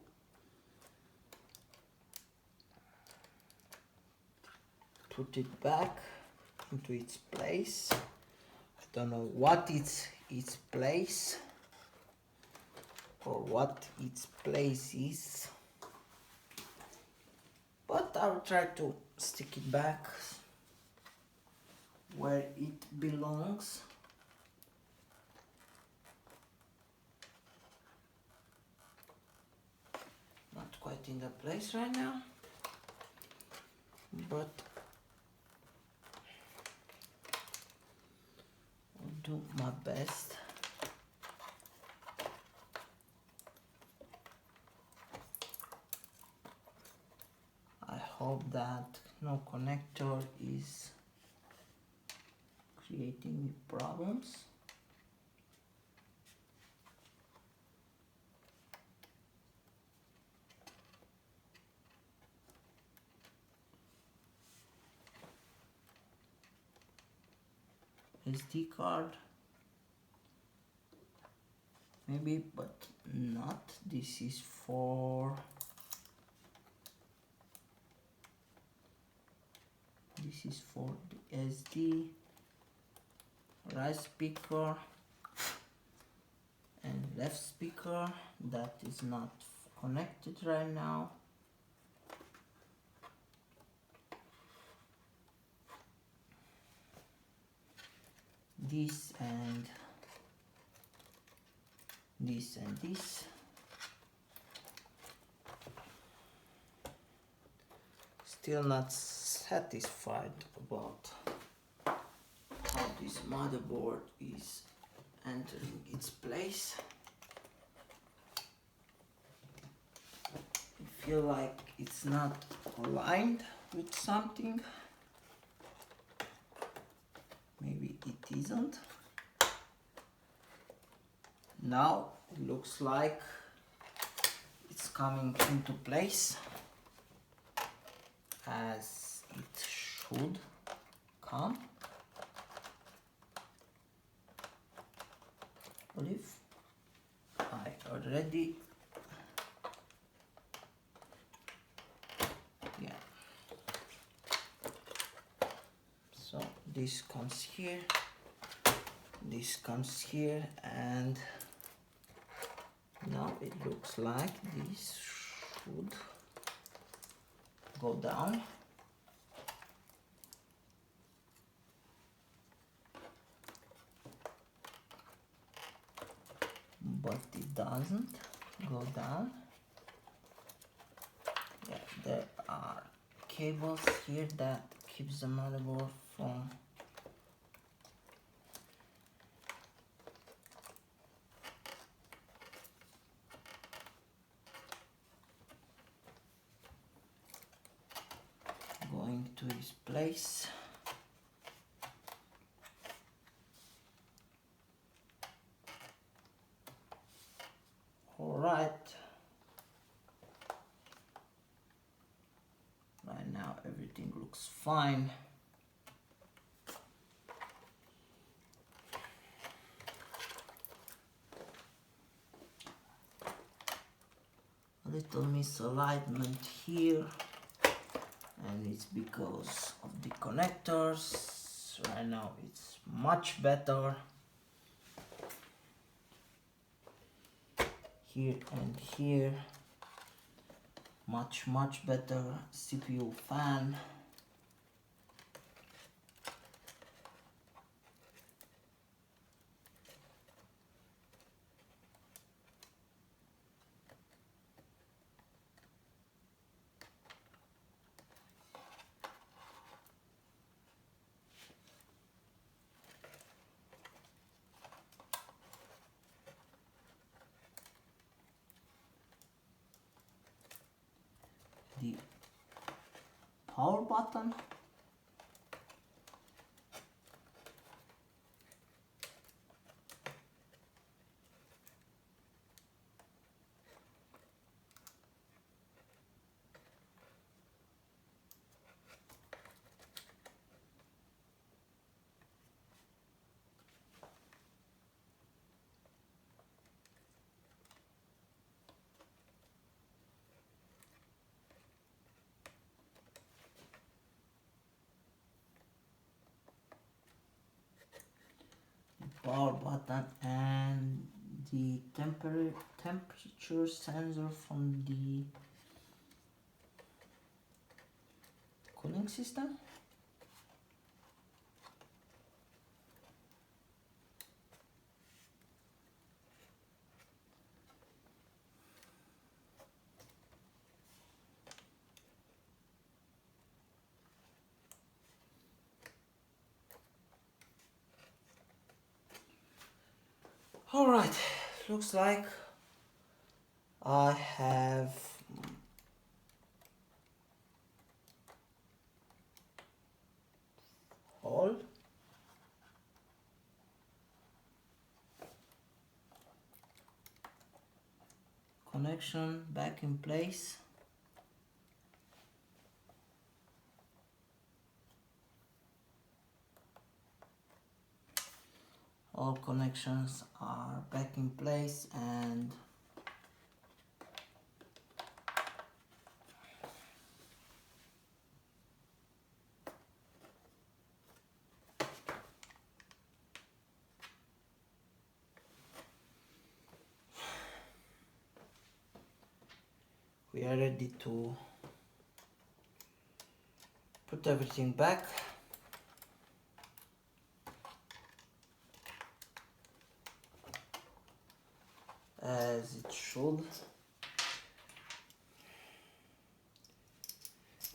put it back into its place. I don't know what its place or what its place is, but I'll try to stick it back where it belongs. Not quite in the place right now, but I'll do my best. I hope that no connector is creating problems. SD card maybe, but not. This is for the SD, right speaker and left speaker. That is not connected right now. This and this and this. Still not satisfied about how this motherboard is entering its place. I feel like it's not aligned with something. Maybe it isn't. Now it looks like it's coming into place as it should come. What if I already, yeah. So this comes here, this comes here, and now it looks like this should go down. But it doesn't go down. Yeah, there are cables here that keeps the motherboard from going to its place. Alright. Right now everything looks fine. A little misalignment here, and it's because of the connectors. Right now it's much better. Here and here, much better. CPU fan. The power button. Power button and the temperature sensor from the cooling system. Alright, looks like I have all connection back in place. All connections are back in place, and we are ready to put everything back. As it should.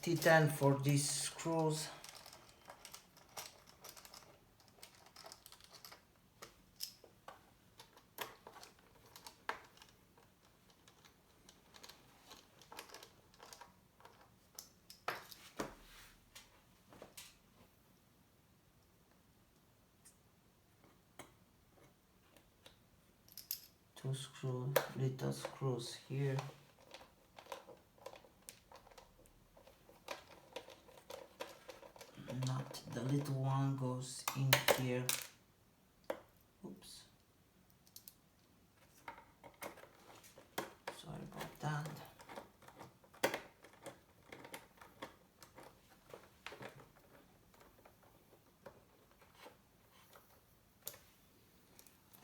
T10 for these screws. Two little screws here. Not the little one goes in here. Oops. Sorry about that.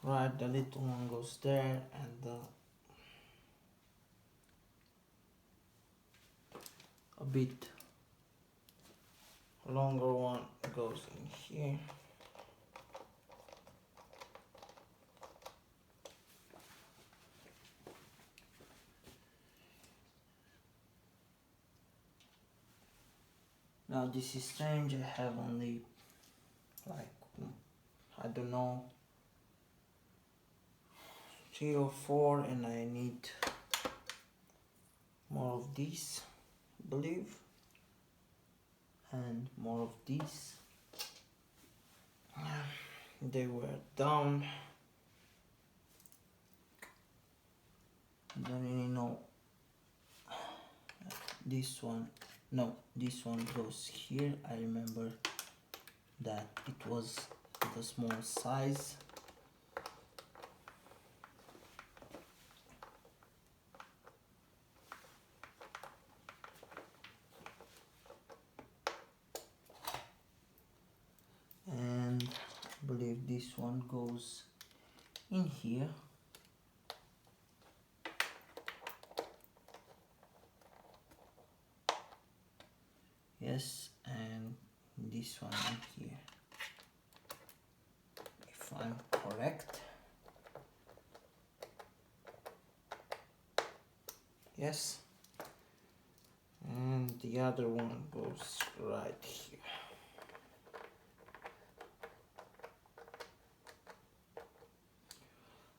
Right, the little one goes there, and a bit longer one goes in here. Now this is strange, I have only like, I don't know, 3 or 4, and I need more of these, I believe, and more of these. They were down. I don't really know. This one, no, this one goes here. I remember that it was the small size. this one goes in here. Yes, and this one in here, if I'm correct. Yes, and the other one goes right here.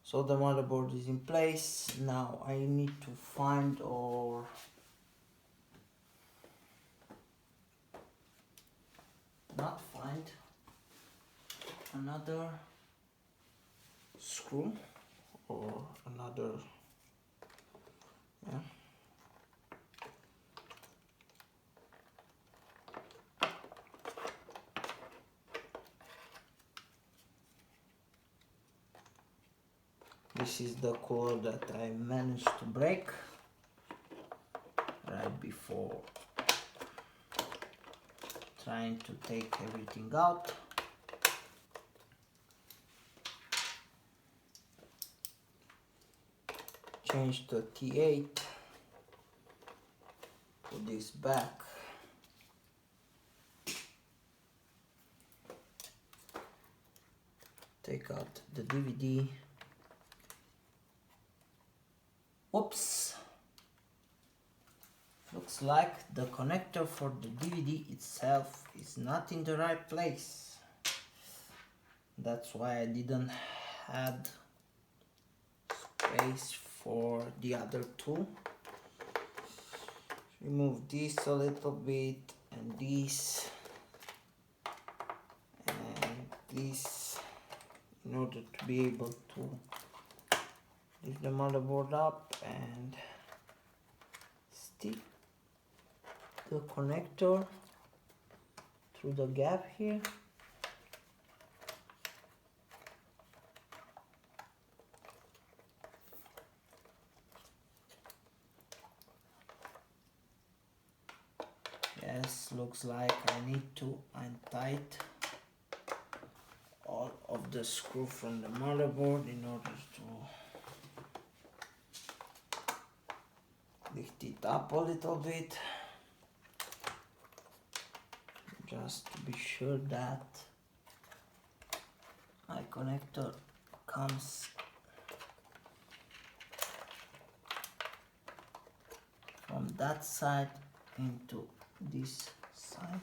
So the motherboard is in place. Now I need to find or not find another screw or another, yeah. This is the cooler that I managed to break right before trying to take everything out. Change the T8, put this back. Take out the DVD. Oops! Looks like the connector for the DVD itself is not in the right place. That's why I didn't add space for the other two. Remove this a little bit and this and this in order to be able to lift the motherboard up and stick the connector through the gap here. Yes, looks like I need to untighten all of the screw from the motherboard in order to lift it up a little bit, just to be sure that my connector comes from that side into this side.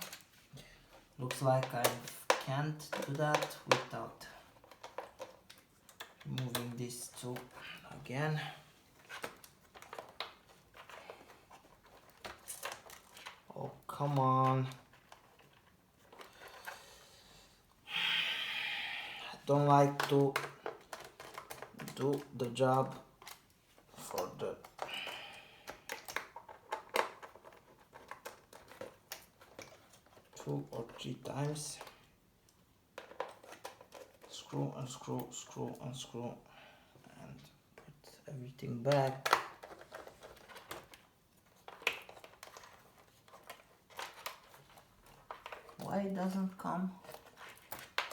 Looks like I can't do that without removing these two again. Oh, come on. I don't like to do the job for the two or three times. Screw, unscrew, screw, unscrew, and put everything back. Why it doesn't come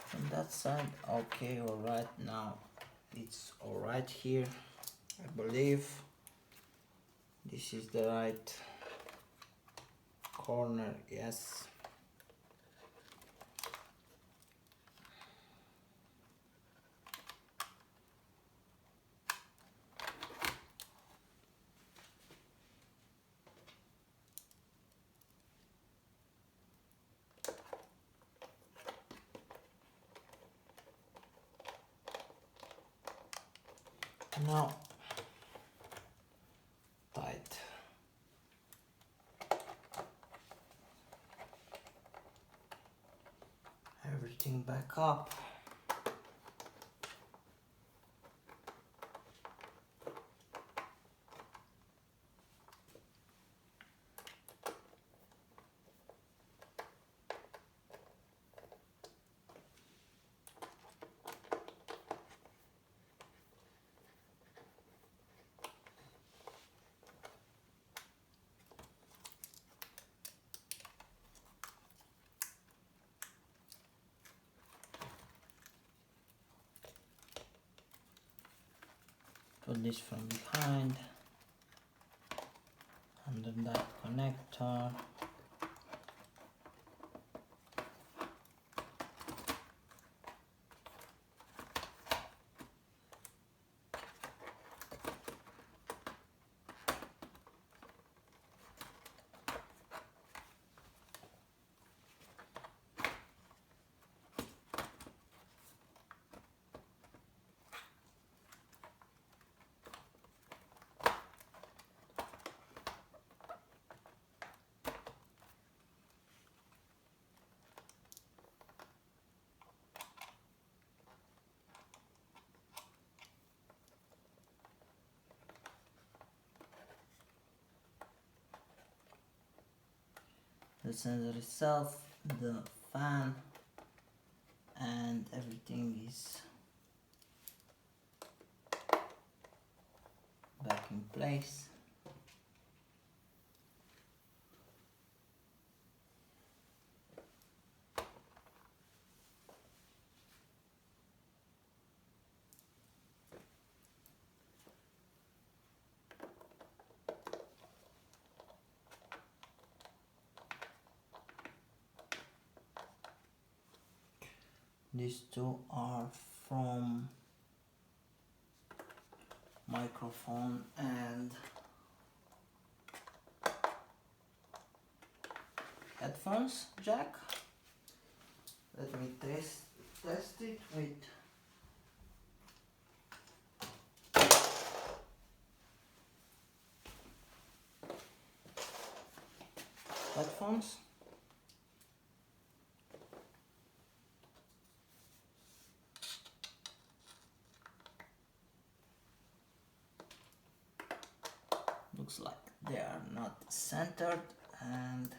from that side? Okay, alright, now it's alright here. I believe this is the right corner, yes. Now tight. Everything back up. Put this from behind under that connector. The sensor itself, the fan, and everything is back in place. These two are from microphone and headphones jack. Let me test it with headphones. Looks like they are not centered, and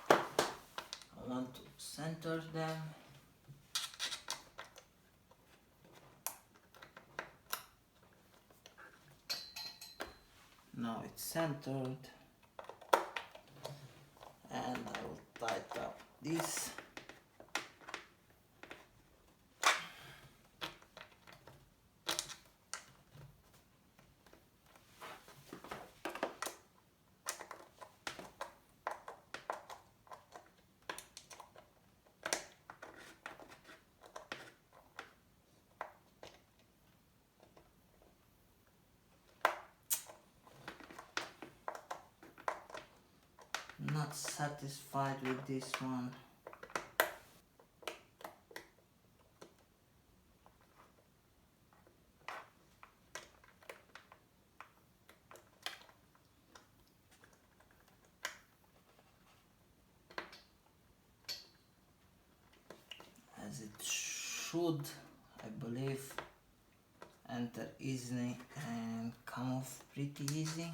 I want to center them. Now it's centered, and I will tighten up this. Not satisfied with this one. As it should, I believe, enter easily and come off pretty easy.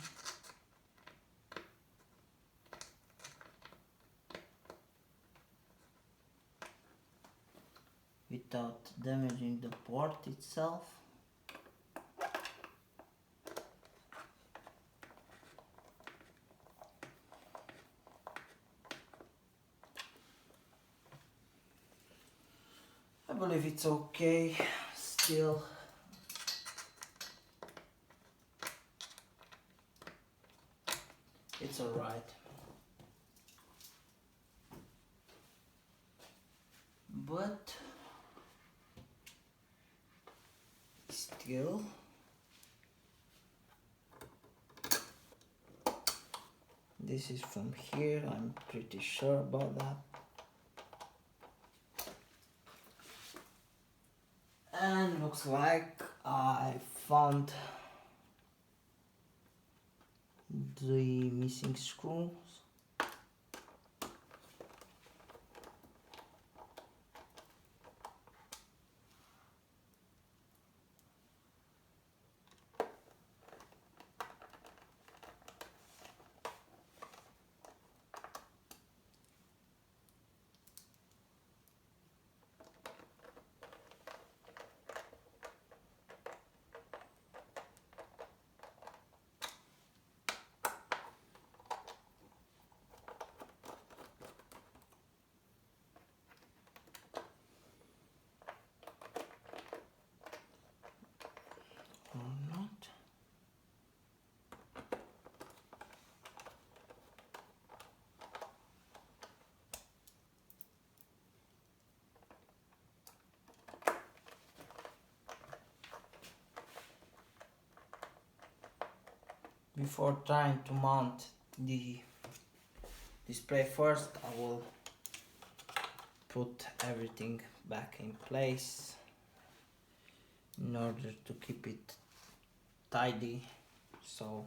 Without damaging the port itself. I believe it's okay still. It's alright. But still, this is from here, I'm pretty sure about that. And looks like I found the missing screws. Before trying to mount the display first, I will put everything back in place in order to keep it tidy. So